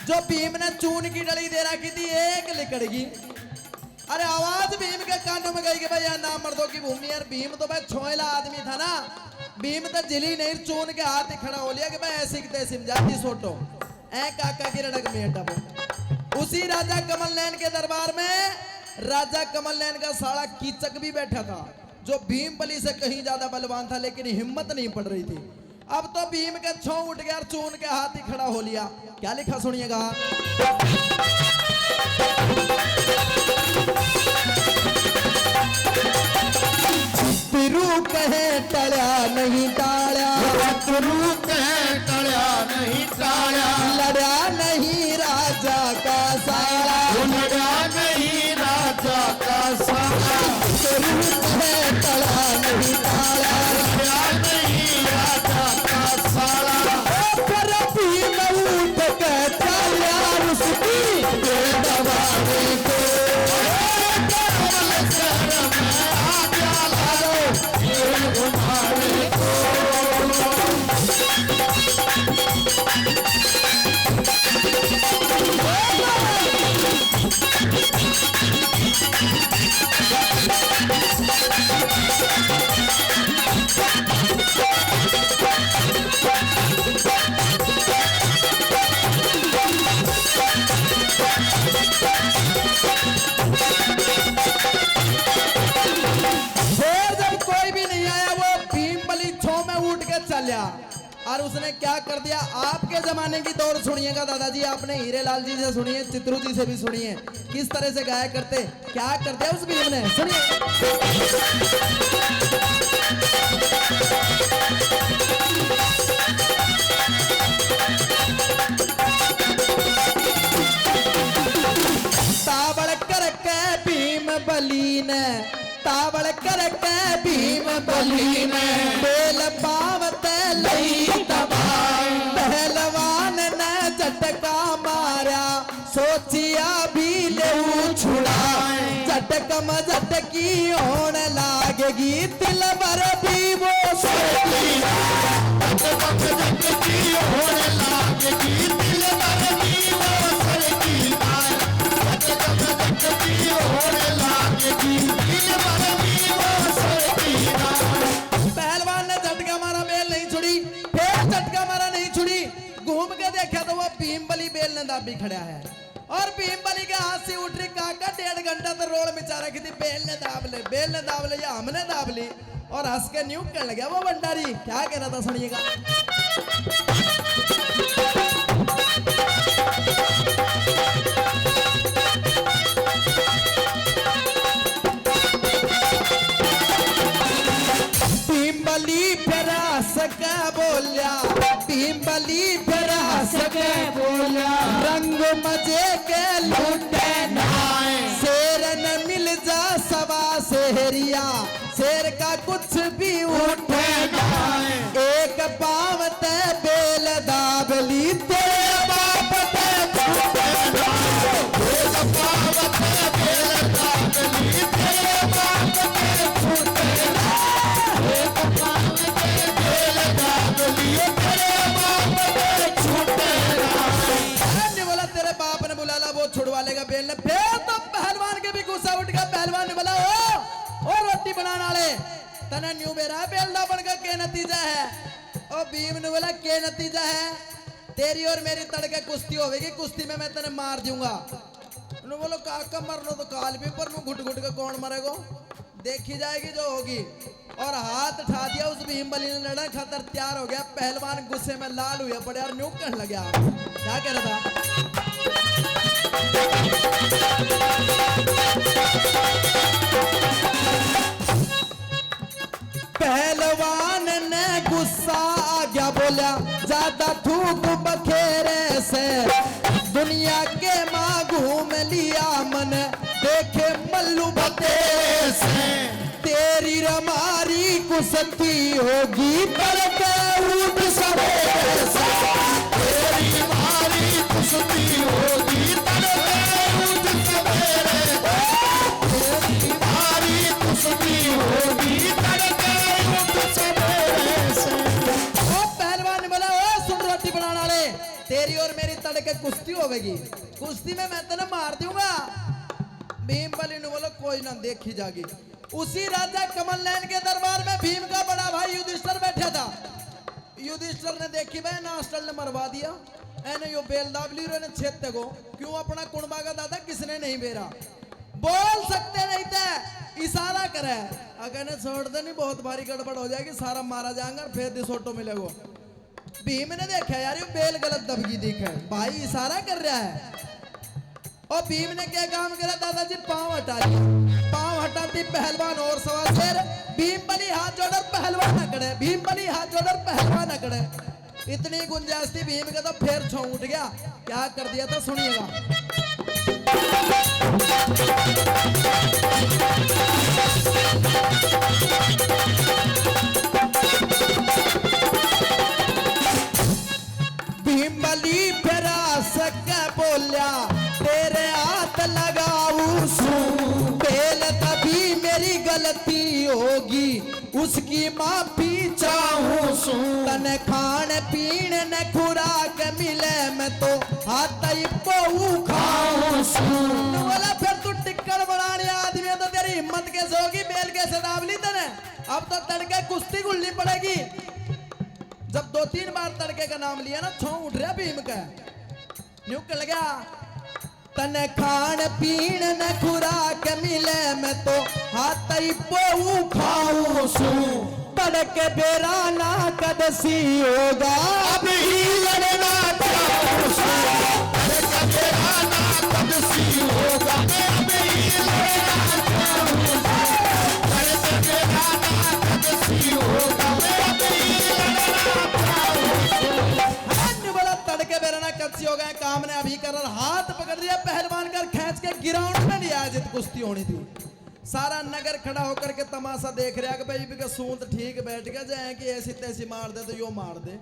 जो भीम ने चून की डली दे रखी थी, एक लिकड़गी। अरे आवाज भीम के कानों में गई कि भाई यह नामर्दों की भूमि है। भीम तो भाई छोयला आदमी था ना, भीम तो जिली नहीं चून के हाथ ही खड़ा हो लिया कि भाई ऐसी तैसी जाती सोटो ऐ काका की रड़क में डबो। उसी राजा कमल नैन के दरबार में राजा कमल नैन का साला कीचक भी बैठा था, जो भीम बली से कहीं ज्यादा बलवान था, लेकिन हिम्मत नहीं पड़ रही थी। अब तो भीम के छौ उठ गया, चून के हाथ ही खड़ा हो लिया। क्या लिखा सुनिएगा। पिरू कहे टड़ा नहीं टाड़ा, शत्रु कहे टळ्या नहीं टाळ्या, लड़ा नहीं राजा का साला, लड्या नहीं राजा का साला, पिरू कहे टड़ा नहीं टाड़ा, लड्या नहीं राजा का साला। पर भीम उठ के चला उसकी दबाने को, और उसने क्या कर दिया। आपके जमाने की दौड़ सुनिएगा दादाजी, आपने हीरे लाल जी से सुनिए, चित्रू जी से भी सुनिए, किस तरह से गाया करते, क्या कर दिया उस भीम ने, सुनिए। ताबड़ करके भीम बली ने, ताबड़ करके भीम बली ने, बेल पावत लई तबाह, पहलवान ने झटका मारा, सोचिया भी ले छुड़ा, झटकम झटकी होने लागेगी, दिल भर भी वो होने लागेगी, दिल भर भी वो भीम बली बेल ने दाबी खड़ा है और भीम बली के हाथ से उठ रही काका 1.5 घंटा तो रोड में चारा की थी बेल ने दाब ले या हमने दाब ली और हंस के न्यू कर लग गया वो भंडारी। क्या कह रहा था सुनिएगा। भीम बली फिर हंस के बोलिया, भीम बली फिर हंस के बोलिया, रंग मजे के लूटे नहाए, शेर न मिल जा सवा शेरिया, शेर का कुछ भी उठे नहाए, एक पाव ते बेल दाबली तेरे बाप ते छूटे नहाए, एक पाव ते बेल दाबली तेरे बाप ते छूटे नहाए, एक पाव ते बेल दाबली तेरे बाप ते छूटे नहाए। बोला तेरे बाप ने बुला ला वो छुड़वा लेगा बेल ने। फिर तो पहलवान के भी गुस्सा उठ गया। पहलवान ने बोला ओ रोटी बनाने वाले तने न्यू मेरा बेल दा बन का क्या नतीजा है। ओ भीम ने बोला क्या नतीजा है, तेरी और मेरी तड़के कुश्ती होगी, कुश्ती में मैं तने मार दूंगा। उन्होंने बोलो काका मरना तो काल भी पर मैं घुट घुट के कौन मरेगा, देखी जाएगी जो होगी। और हाथ उठा दिया उस भीम बली ने, लड़ा खतर तैयार हो गया। पहलवान गुस्से में लाल हुए पड़े और न्यू कहने लगे क्या कह रहा था। पहलवान ने गुस्सा आ गया, बोला ज्यादा थूक बखेरे से दुनिया के माँ घूम लिया मन, देखे मल्लू बतेरे से तेरी रमारी कुश्ती होगी तड़के उठ सवेरे से, तेरी रमारी कुश्ती होगी तड़के उठ सवेरे से, तेरी रमारी कुश्ती होगी तड़के उठ सवेरे से। ओ पहलवान ने बोला ओ सुन रोटी बनाने वाले, तेरी और मेरी तड़के कुश्ती होगी, कुश्ती में मैं तेने मार दूंगा। भीम बली ने बोला कोई ना देखी जाएगी। उसी राजा कमल नयन के दरबार में भीम का बड़ा भाई युधिष्ठिर बैठा था। युधिष्ठिर ने देखी भाई नास्टल ने मरवा दिया, एने यो बेल दाबली रो ने छेदते को क्यों अपना कुणबा का दादा किसने नहीं बेरा, बोल सकते नहीं थे, इशारा करे अगर ने छोड़ दे नहीं बहुत भारी गड़बड़ हो जाएगी, सारा मारा जाएगा फिर दिसोटो मिलेगा। भीम ने देखा यार ये बेल गलत दबगी दिखे, भाई इशारा कर रहा है। और भीम ने क्या काम करा दादाजी, पांव हटा लिया, पांव हटाती पहलवान और सवा शेर। भीम बली हाथ जोड़कर पहलवान न करे, भीम बली हाथ जोड़कर पहलवान न करे। इतनी गुंजाइश थी भीम का तो फिर छौ उठ गया। क्या कर दिया था सुनिएगा। भीम बली फिर सक बोलिया तेरे हाथ लगाऊ सू, बेल तभी मेरी गलती होगी उसकी माफी चाहूं सू, तने खान पीन न खुराक मिले मैं तो हाथ ही पऊ खाऊं सू। बोला फिर तू टिक्कर बनाने आदमी है तो तेरी हिम्मत कैसे होगी, बेल कैसे दाब ली तने, अब तो तड़के कुश्ती गुलनी पड़ेगी। जब 2-3 बार तड़के का नाम लिया ना छौ उठ रहा भीम का, न्यू कर गया तने खान पीन न खुराक मिले मैं तो हाथ ही पऊ खाऊं सू, तड़के बेरा ना कदसी होगा अब ही लड़ना चाहूं सू, तड़के बेरा ना कदसी होगा अब ही लड़ना चाहूं सू, तड़के बेरा ना कदसी होगा अब ही लड़ना चाहूं सू। बोला तड़के बेरा ना कदसी हो गए, काम ने अभी कर हाथ पकड़ दिया पहलवान कर खींच के ग्राउंड में लिया, जित कुश्ती होनी थी। सारा नगर खड़ा होकर के तमाशा देख रहा कि भाई का सूंद ठीक बैठ गया, जाए कि ऐसी तैसी मार दे तो यो मार दे,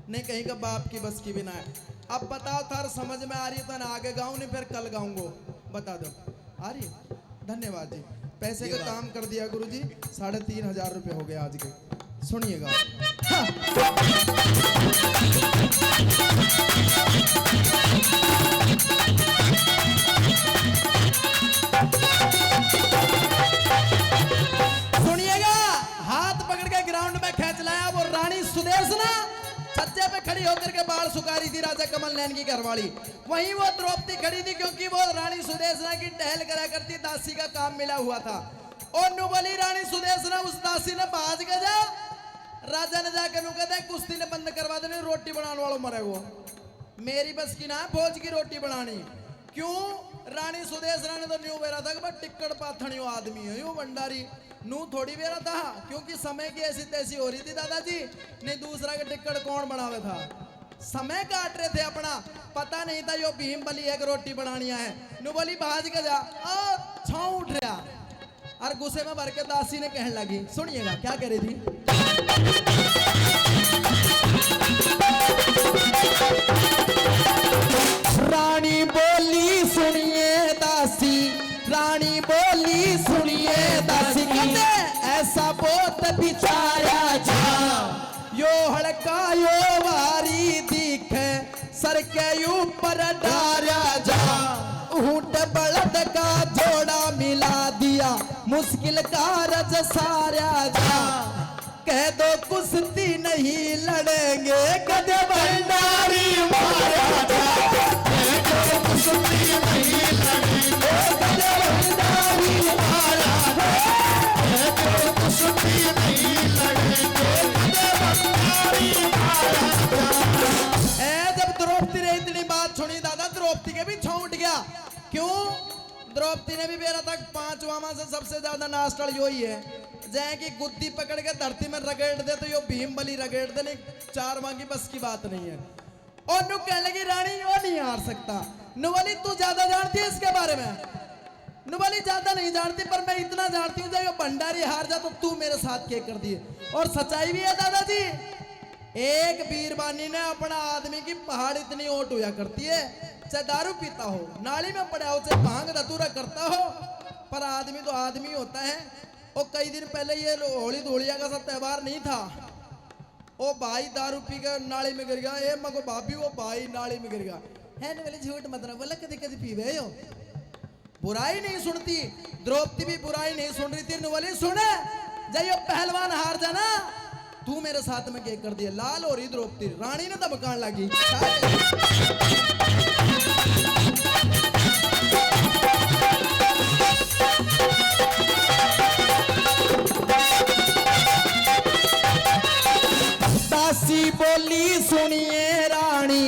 नहीं कहीं का बाप की बस की भी ना है। अब बताओ थार समझ में आ रही है तो ना आगे गाऊं नहीं फिर कल गाऊंगो, बता दो आ रही। धन्यवाद जी, पैसे का काम कर दिया गुरुजी, 3500 रुपये हो गए आज के। सुनिएगा सुनिएगा, हाथ पकड़ के ग्राउंड में खींच लाया वो रानी सुदेशना छज्जे पे खड़ी होकर के बाल सुखा रही थी राजा कमल नैन की घरवाली। वहीं वो द्रौपदी खड़ी थी क्योंकि वो रानी सुदेशना की टहल करा करती दासी का काम मिला हुआ था। और नु बोली रानी सुदेशना उस दासी ने बाज गया। राजा ने जाकर कहते कुश्ती ने बंद करवा दे, रोटी बनाने वालों मरे वो मेरी बस की ना फौज की रोटी बनानी। क्यों? रानी सुदेशना ने तो न्यू बेरा था कि टिक्कड़ पाथणियों आदमी है यो भंडारी नू थोड़ी बेरा था, क्योंकि समय की ऐसी तैसी हो रही थी दादाजी। नहीं दूसरा के टिक्कड़ कौन बनावे था, समय काट रहे थे अपना, पता नहीं था यो भीम बली एक रोटी बनानी है। नु बोली भाज के जा छाऊ उठ रहा और गुस्से में भर के दासी ने कहने लगी, सुनिएगा क्या कह रही थी। रानी बोली सुनिए दासी, रानी बोली सुनिए दासी, कहते ऐसा बहुत बिछाया जा यो हड़का यो वारी दिखे सर के ऊपर डारा जा। ऊंट बलद का जोड़ा मिला दिया मुश्किल का रज सारा जा। कह दो कुश्ती नहीं लड़ेंगे कदे भंडारी मारा जा। कह दो कुश्ती नहीं लड़ेंगे कदे भंडारी मारा जा। कह दो कुश्ती नहीं लड़ेंगे कदे भंडारी मारा जा। जब द्रौपदी ने इतनी बात सुनी दादा, द्रौपदी के भी छौंट गया। क्यों? द्रौपदी ने भी मेरा तक 5 वामा से सबसे ज्यादा नास्टल यो ही है, जैसे कि गुद्दी पकड़ के धरती में रगड़ दे तो यो भीम बली रगड़ दे, नहीं 4 वां की बस की बात नहीं है। और नु कहने लगी रानी यो नहीं हार सकता। नु बोली तू ज्यादा जानती है इसके बारे में। नु बोली ज्यादा नहीं जानती पर मैं इतना जानती हूँ जब यो भंडारी हार जा तो तू मेरे साथ क्या कर दिए। और सच्चाई भी है दादाजी, एक बीरबानी ने अपना आदमी की पहाड़ इतनी ओट हुआ करती है, चाहे दारू पीता हो, नाली में पड़ा हो, चाहे भांग धतूरा करता हो, पर आदमी तो आदमी होता है। और कई दिन पहले ये होली धोलिया का सब त्योहार नहीं था, ओ भाई दारू पी के नाली में गिर गया, ए मगो भाभी वो भाई नाली में गिर गया है न। झूठ मत रहा, बोला कभी कभी पीवे हो, बुराई नहीं सुनती। द्रौपदी भी बुराई नहीं सुन रही थी। बोली सुने जाइयो पहलवान हार जाना तू मेरे साथ में क्या कर दिया। लाल हो रही द्रौपदी, रानी ने धमकान लगी। दासी बोली सुनिए रानी,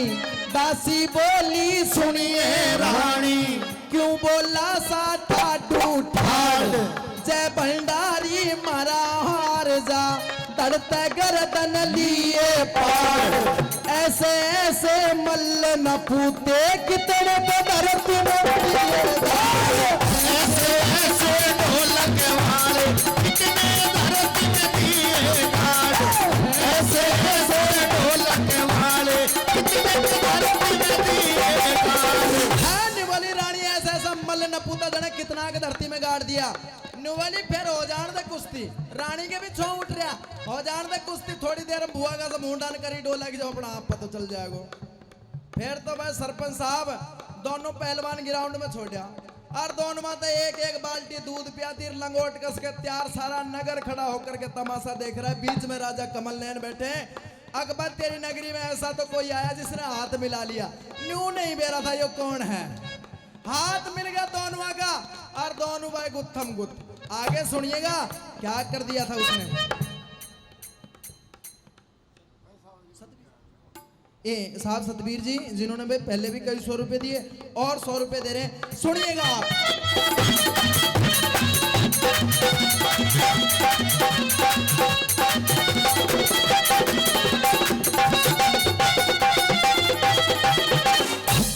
दासी बोली सुनिए रानी, क्यों बोला सा ठाडू ठाड़ जय भंडारी मारा हार जा। धरते गर्दन लिए पार ऐसे ऐसे मल्ल न पूते कितने तो धरती में ऐसे ऐसे ढोलक वाले कितने धरती में दिए गाड़। ऐसे ऐसे ढोलक वाले कितने धरती में दिए गाड़। निवाली रानी ऐसा ऐसा मल्ल न पूता जने कितना के धरती में गाड़ दिया। निवाली फिर हो जान दे कुश्ती, रानी के भी छो उठ रहा हो जान दे कुश्ती। थोड़ी देर बुआ का सब मुंडान करी डोला की जो अपना आप पता चल जाएगा। फिर तो भाई सरपंच साहब दोनों पहलवान ग्राउंड में छोड़ा और दोनों माता एक एक बाल्टी दूध पियाती, लंगोट कस के तैयार, सारा नगर खड़ा होकर के तमाशा देख रहा है। बीच में राजा कमल नैन बैठे। अकबर तेरी नगरी में ऐसा तो कोई आया जिसने हाथ मिला लिया। न्यू नहीं बेरा था यो कौन है। हाथ मिल गया दोनों का और दोनों भाई गुत्थम गुत्थ। आगे सुनिएगा क्या कर दिया था उसने। ए साहब सतबीर जी जिन्होंने भाई पहले भी कई 100 रुपए दिए और 100 रुपए दे रहे हैं, सुनिएगा आप।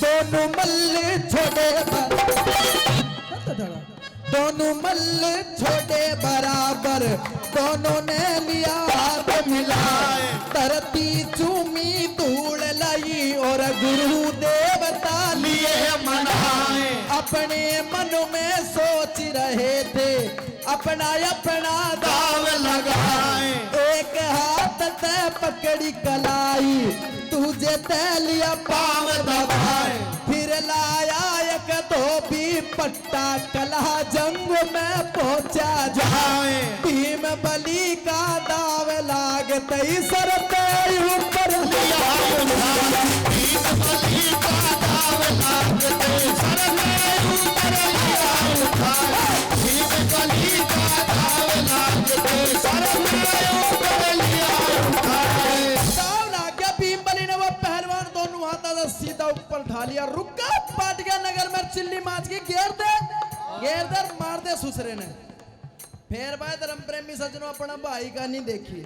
दोनों मल्ल छोड़े दोनों मल्ल छोड़े बराबर, दोनों ने लिया हाथ मिलाए। धरती चूमी धूल लाई और गुरु देवता लिए मनाए। अपने मन में सोच रहे थे अपना अपना दाव लगाए। एक हाथ ते पकड़ी कलाई तुझे तैलिया पाव दबाए। फिर लाया एक धोबी पट्टा कला जंग में पहुंचा जाए। भीम बली का दाव लागते सर पे ऊपर लिया उठा भीम बली का दाव लागते सर में ऊपर लिया उठा भीम बली का दाव लागते सर में ऊपर लिया उठा दाव लाग गया भीम बली ने वो पहलवान दोनों हाथों से सीधा ऊपर उठा लिया रुका पाटका नगर में चिल्ली माच के घेर दे मार दे सुसरे ने फिर भाई धर्म प्रेमी सज्जनों अपना भाई का नहीं देखी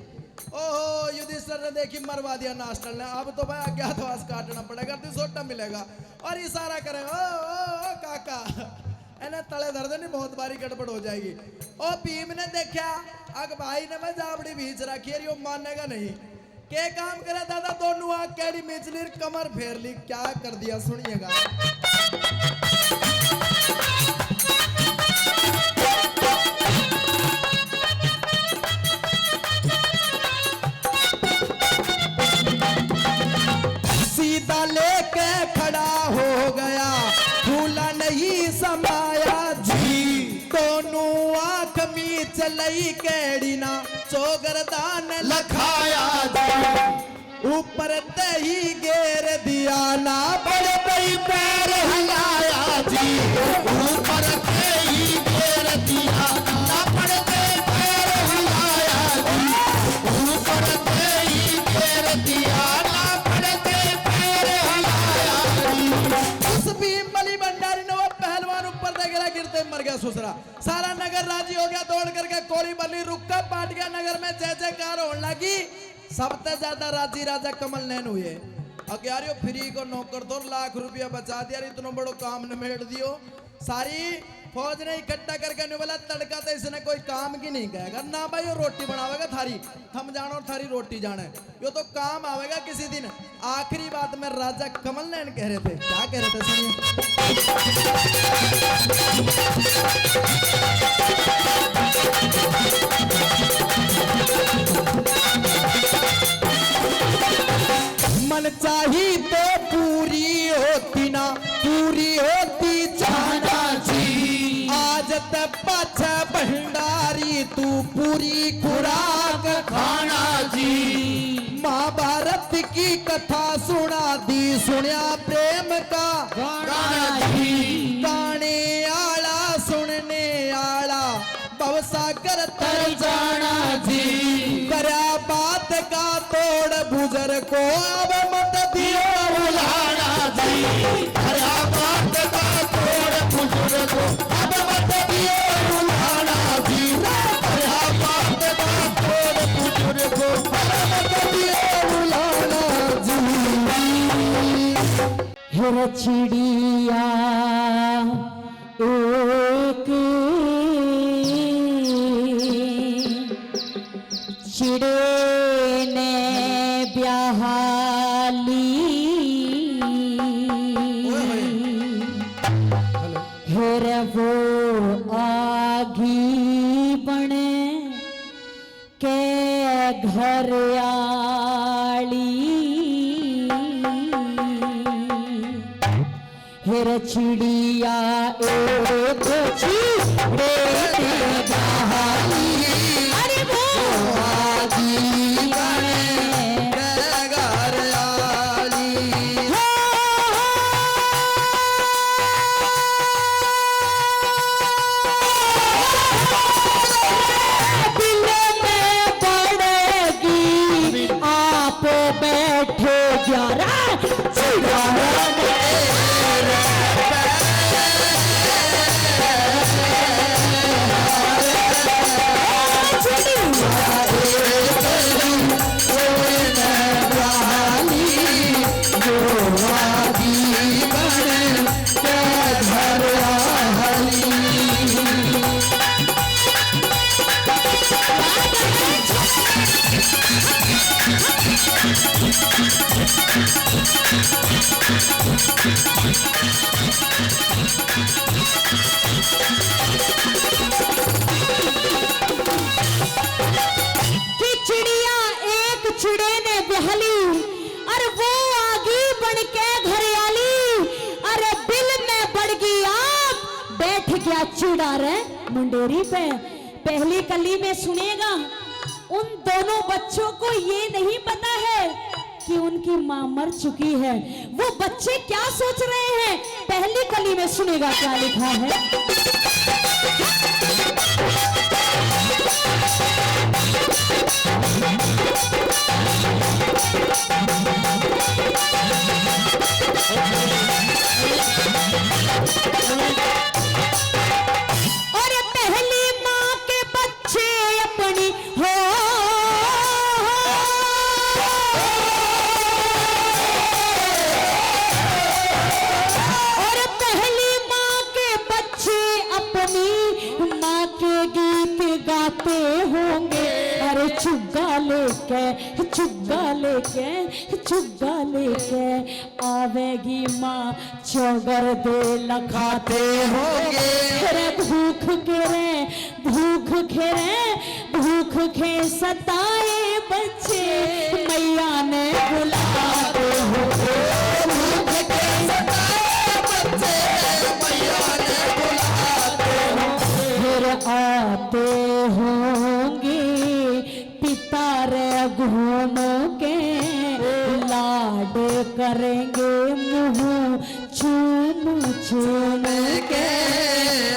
ओहो युधिष्ठिर ने देखी मरवा दिया नास्टल ने अब तो भाई अज्ञातवास काटना पड़ेगा तो सोटा मिलेगा और इशारा करें ओ काका इन्हें तले धर दे नहीं बहुत बारी गड़बड़ हो जाएगी ओ भीम ने देखा अग भाई ने मैं जाबड़ी बीच रखी है यो मानेगा नहीं के काम करे दादा दोनों आग कैडी मिचली कमर फेर ली क्या कर दिया सुनिएगा सीधा लेके खड़ा हो गया फूला नहीं समाया जी दोनों आंख में चलई केड़ी ना चौगरदान लखाया जी ऊपर दही घेर दिया ना बड़े बड़ी पैर हिलाया जी ऊपर दही घेर दिया ना बड़े बड़ी पैर हिलाया जी ऊपर दही घेर दिया ना बड़े बड़ी पैर हिलाया जी उस भीम बली भंडारी ने वो पहलवान ऊपर देखेला गिरते मर गया सुसरा सारा नगर राजी हो गया दौड़ करके कोरी बली रुक्का पाट गया नगर में जय जयकार होने लगी सबसे ज्यादा राजी राजा कमल नैन हुए अग्यारियों फ्री को नौकर दो लाख रुपया बचा दिया इतना बड़ो काम निमेड़ दियो सारी फौज ने इकट्ठा करके नहीं बोला तड़का तो इसने कोई काम की नहीं कहेगा ना भाई ये रोटी बनावेगा थारी हम जानो और थारी रोटी जाने यो तो काम आवेगा किसी दिन आखिरी बात में राजा कमल नैन कह रहे थे क्या कह रहे थे सुनिए मन चाही तो पूरी होती ना पूरी होती जाना जी आज तक पाछा भंडारी तू पूरी खुराक खाना जी महाभारत की कथा सुना दी सुनिया प्रेम का गाना जी गाने आला सुनने आला भवसागर तर जाना जी करा बात का तोड़ बुजर को अब मत दियो बुलाना जी करा बात का तोड़ बुजर को अब मत दियो बुलाना जी करा बात का तोड़ बुजर को अब मत दियो बुलाना जी हिर चिड़िया एक चिड़े ने ब्याहाली हिर वो आगी बने के घर आली हिर चिड़िया एक चिड़े ने ब्याहाली अरे वो आगी बने घर आली दिल में पड़ेगी आप बैठे ग्यारह चिड़िया एक चिड़े ने बहली और वो आगी बन के घरियाली अरे बिल में बढ़ गई आप बैठ गया चिड़ा रे मुंडेरी पे पहली कली में सुनेगा उन दोनों बच्चों को ये नहीं पता है कि उनकी माँ मर चुकी है। वो बच्चे क्या सोच रहे हैं, पहली कली में सुनेगा क्या लिखा है। और पहली माँ के बच्चे अपनी हो, और पहली माँ के बच्चे अपनी माँ के गीत गाते होंगे। अरे चुग्गा लेके चुग्गा लेके चुग्गा लेके आवेगी माँ चौगर दे लखाते होंगे। रे भूख के रे भूख के रे भूख के सताए बच्चे मैया ने बुलाते होंगे। भूख के सताए बच्चे मैया ने बुलाते होंगे। फिर आते होंगे पिता रे घूम के लाड करेंगे मुँह चूम चूम के।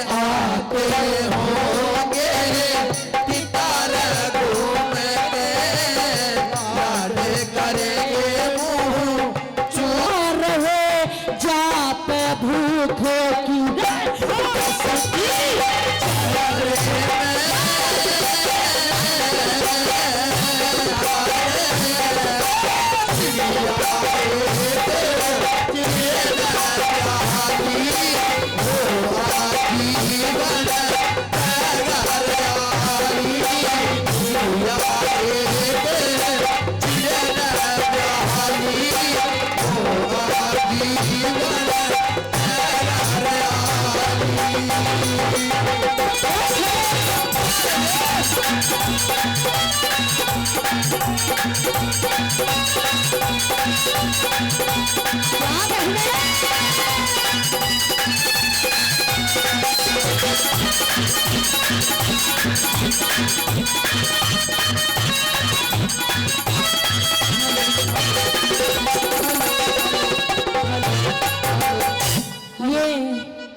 आते होंगे पिता रे घूम के लाड करेंगे मुँह चूम रहे जाप भूख की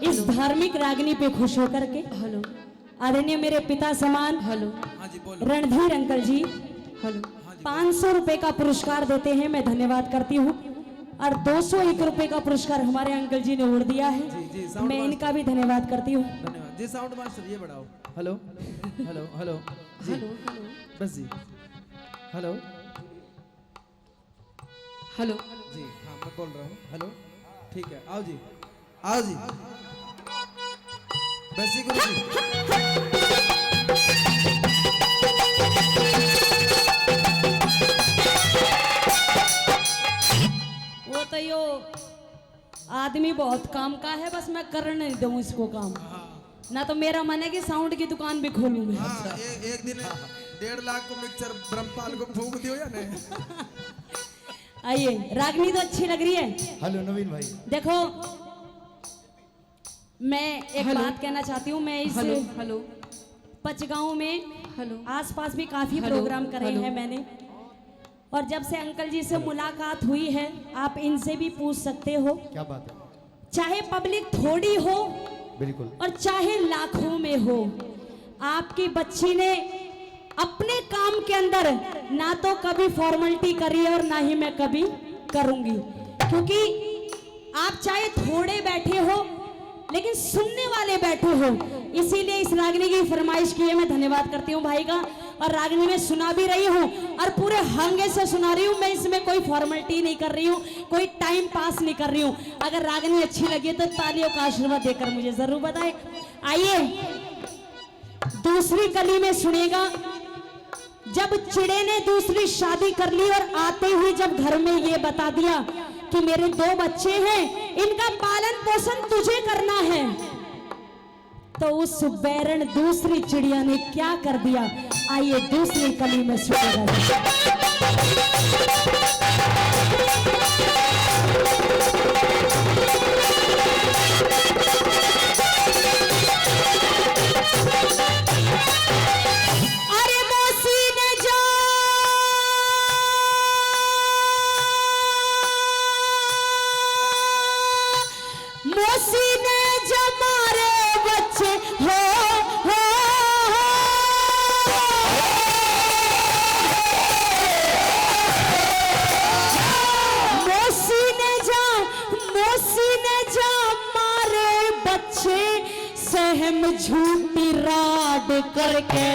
इस धार्मिक रागनी पे खुश होकर के हेलो आदरणीय मेरे पिता समान हेलो रणधीर अंकल जी हेलो 500 रुपए का पुरस्कार देते हैं। मैं धन्यवाद करती हूँ। और 201 रुपए का पुरस्कार हमारे अंकल जी ने उड़ दिया है। मैं इनका भी धन्यवाद करती हूँ। धन्यवाद जी। साउंड मास्टर ये बढ़ाओ। हेलो हेलो हेलो हेलो बस जी हेलो हेलो जी। हाँ मैं बोल रहा हूँ हेलो ठीक है। आओ जी आओ जी बस जी गुरु जी। वो तो यो आदमी बहुत काम का है, बस मैं कर नहीं दूँ इसको काम। ना तो मेरा मन है कि साउंड की दुकान भी खोलूं मैं। हाँ, एक दिन 1.5 लाख को मिक्सर ब्रह्मपाल को फूंक दियो या नहीं। आइए रागनी तो अच्छी लग रही है। हेलो नवीन भाई। देखो मैं एक बात कहना चाहती हूँ। मैं इस हेलो पचगांव में हेलो आसपास भी काफी प्रोग्राम करे हैं मैंने। और जब से अंकल जी से मुलाकात हुई है, आप इनसे भी पूछ सकते हो। क्या बात है। चाहे पब्लिक थोड़ी हो बिल्कुल और चाहे लाखों में हो, आपकी बच्ची ने अपने काम के अंदर ना तो कभी फॉर्मेलिटी करी है और ना ही मैं कभी करूंगी। क्योंकि आप चाहे थोड़े बैठे हो लेकिन सुनने वाले बैठे हो, इसीलिए इस रागनी की फरमाइश की है। मैं धन्यवाद करती हूँ भाई का। और रागनी में सुना भी रही हूँ और पूरे हंगे से सुना रही हूँ। मैं इसमें कोई फॉर्मेलिटी नहीं कर रही हूँ, कोई टाइम पास नहीं कर रही हूँ। अगर रागनी अच्छी लगी तो तालियों का आशीर्वाद देकर मुझे जरूर बताएं। आइए दूसरी कली में सुनेगा। जब चिड़े ने दूसरी शादी कर ली और आते ही जब घर में ये बता दिया कि मेरे 2 बच्चे हैं, इनका पालन पोषण तुझे करना है, तो उस बैरन दूसरी चिड़िया ने क्या कर दिया। आइए दूसरी कली में सुनेगा। अरे मौसी ने झूठी राड करके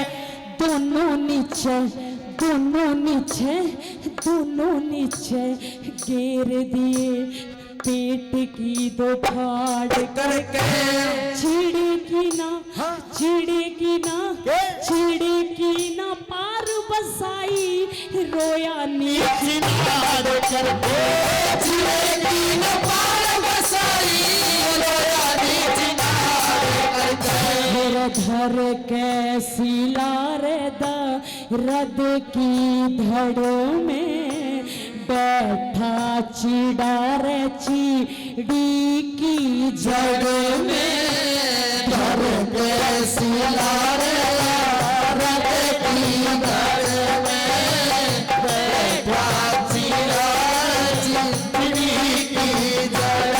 दोनों नीचे गिर दिए पेट की दो फाड़ करके चिड़ेगी ना पार बसाई रोया नीचे करके चिड़ेगी ना पार बसाई रोया नीचे धर के सिला रे दर्द की धड़ों में बैठा चिड़ा रे चिड़ी की जड़ में धर के सिला रे दर्द की धड़ में बैठा चिड़ा चिड़ी की जड़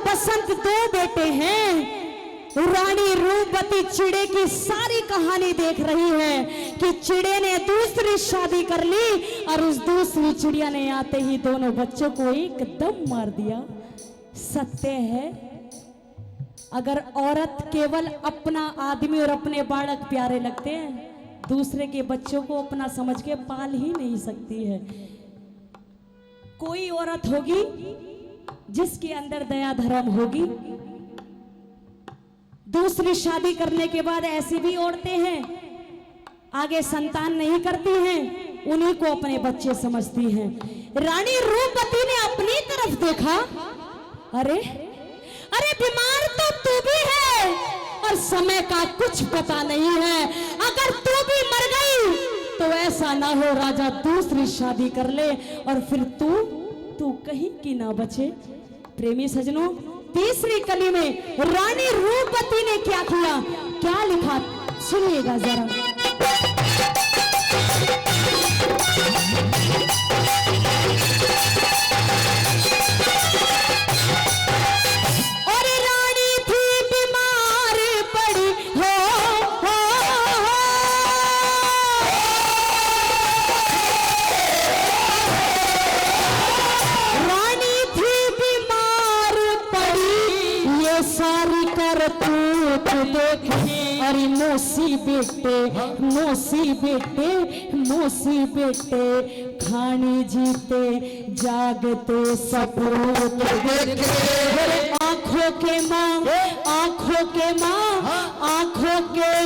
बसंत दो बेटे हैं। रानी रूपवती चिड़े की सारी कहानी देख रही है कि चिड़े ने दूसरी शादी कर ली और उस दूसरी चिड़िया ने आते ही दोनों बच्चों को एकदम मार दिया। सत्य है, अगर औरत केवल अपना आदमी और अपने बालक प्यारे लगते हैं, दूसरे के बच्चों को अपना समझ के पाल ही नहीं सकती है। कोई औरत होगी जिसके अंदर दया धर्म होगी। दूसरी शादी करने के बाद ऐसी भी औरतें हैं आगे संतान नहीं करती हैं, उन्हीं को अपने बच्चे समझती हैं। रानी रूपवती ने अपनी तरफ देखा, अरे अरे बीमार तो तू भी है और समय का कुछ पता नहीं है। अगर तू भी मर गई तो ऐसा ना हो राजा दूसरी शादी कर ले और फिर तू कहीं की ना बचे। प्रेमी सजनों, तीसरी कली में रानी रूपवती ने क्या किया, क्या लिखा, सुनिएगा जरा। और रानी थी बीमार पड़ी हो, रानी थी बीमार पड़ी, ये सारी करतूत देखे। अरे मोसी बेटे खाने जीते जागते सपूत देखे। आंखों के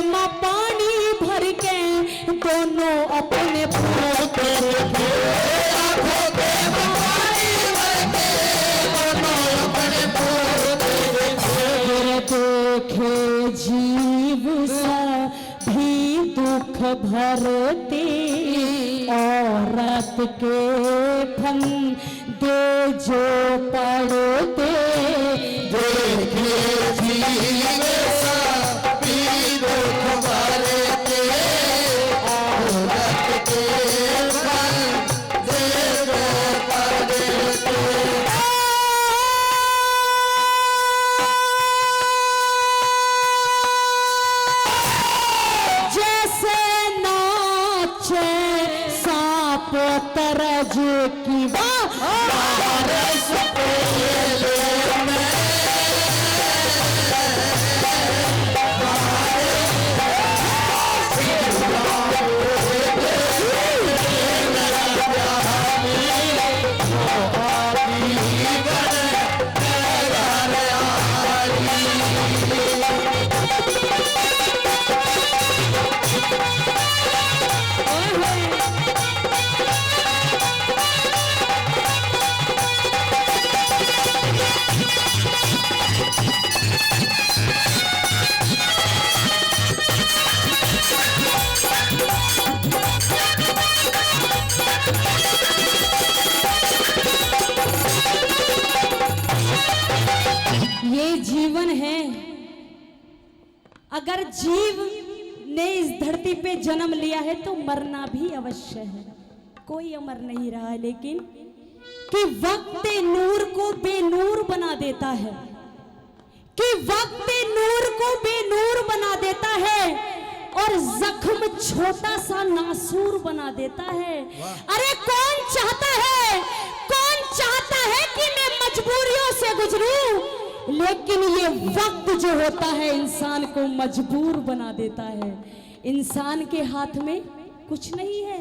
माँ पानी भर के दोनों अपने पूत देखे। आंखों के माँ पानी भर के दोनों अपने पूत देखे। जीव सा भी दुख भरते औरत के फंदे जो पड़ते। देखे जीव सा भी दुख भरते औरत के फंदे जो पड़ते। तरज की बारिश अगर जीव ने इस धरती पे जन्म लिया है तो मरना भी अवश्य है। कोई अमर नहीं रहा है, लेकिन कि वक्त नूर को बेनूर बना देता है, कि वक्त नूर को बेनूर बना देता है और जख्म छोटा सा नासूर बना देता है। अरे कौन चाहता है कि मैं मजबूरियों से गुजरूं, लेकिन ये वक्त जो होता है इंसान को मजबूर बना देता है। इंसान के हाथ में कुछ नहीं है।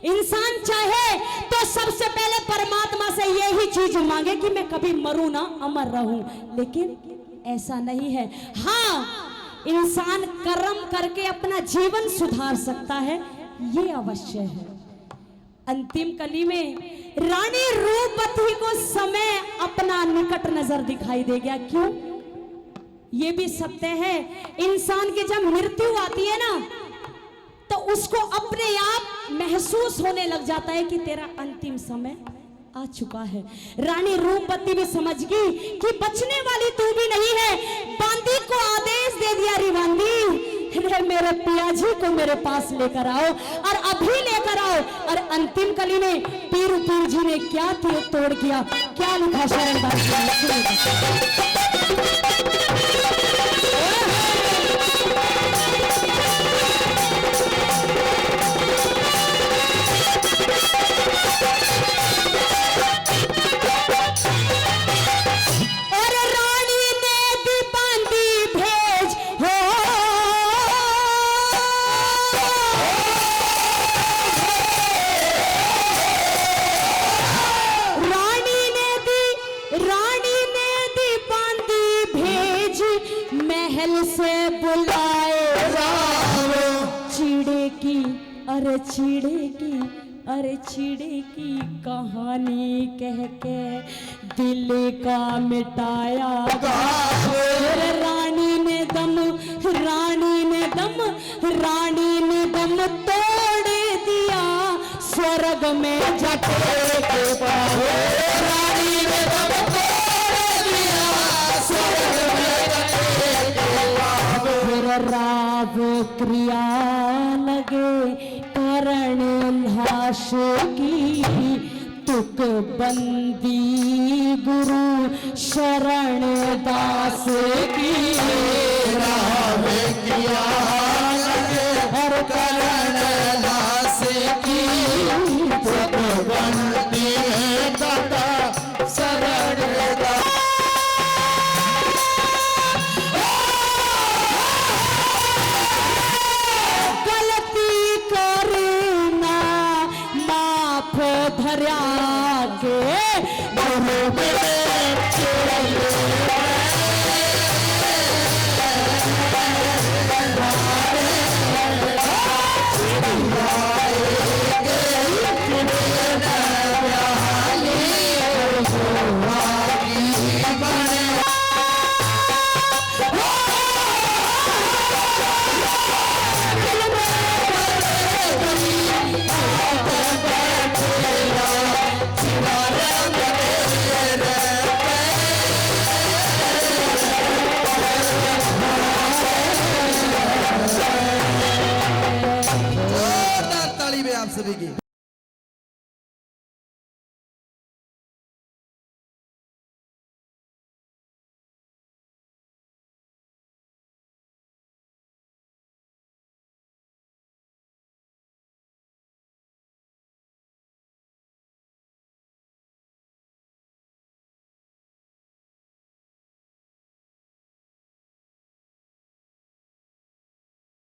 इंसान चाहे तो सबसे पहले परमात्मा से यही चीज मांगे कि मैं कभी मरूं ना, अमर रहूं, लेकिन ऐसा नहीं है। हाँ, इंसान कर्म करके अपना जीवन सुधार सकता है, ये अवश्य है। अंतिम कली में रानी रूपवती को समय अपना निकट नजर दिखाई दे गया। क्यों? ये भी सत्य है, इंसान की जब मृत्यु आती है ना तो उसको अपने आप महसूस होने लग जाता है कि तेरा अंतिम समय आ चुका है। रानी रूपवती भी समझ गई कि बचने वाली तू भी नहीं है। बांदी को आदेश दे दिया, री बांदी मेरे पियाजी को मेरे पास लेकर आओ और अभी लेकर आओ। और अंतिम कली में पीर जी ने क्या तोड़ किया, क्या लिखा शरणदास अरे चिड़े की कहानी कह के दिल का मिटाया रानी ने दम तोड़ दिया स्वर्ग में जाके रानी ने दम तोड़ दिया स्वर्ग में जाके राव क्रिया लगे करण लाश की तुक बंदी गुरु शरण दास की राव किया लगे और करण दास की तुक बंदी दाता शरण दास। सभी की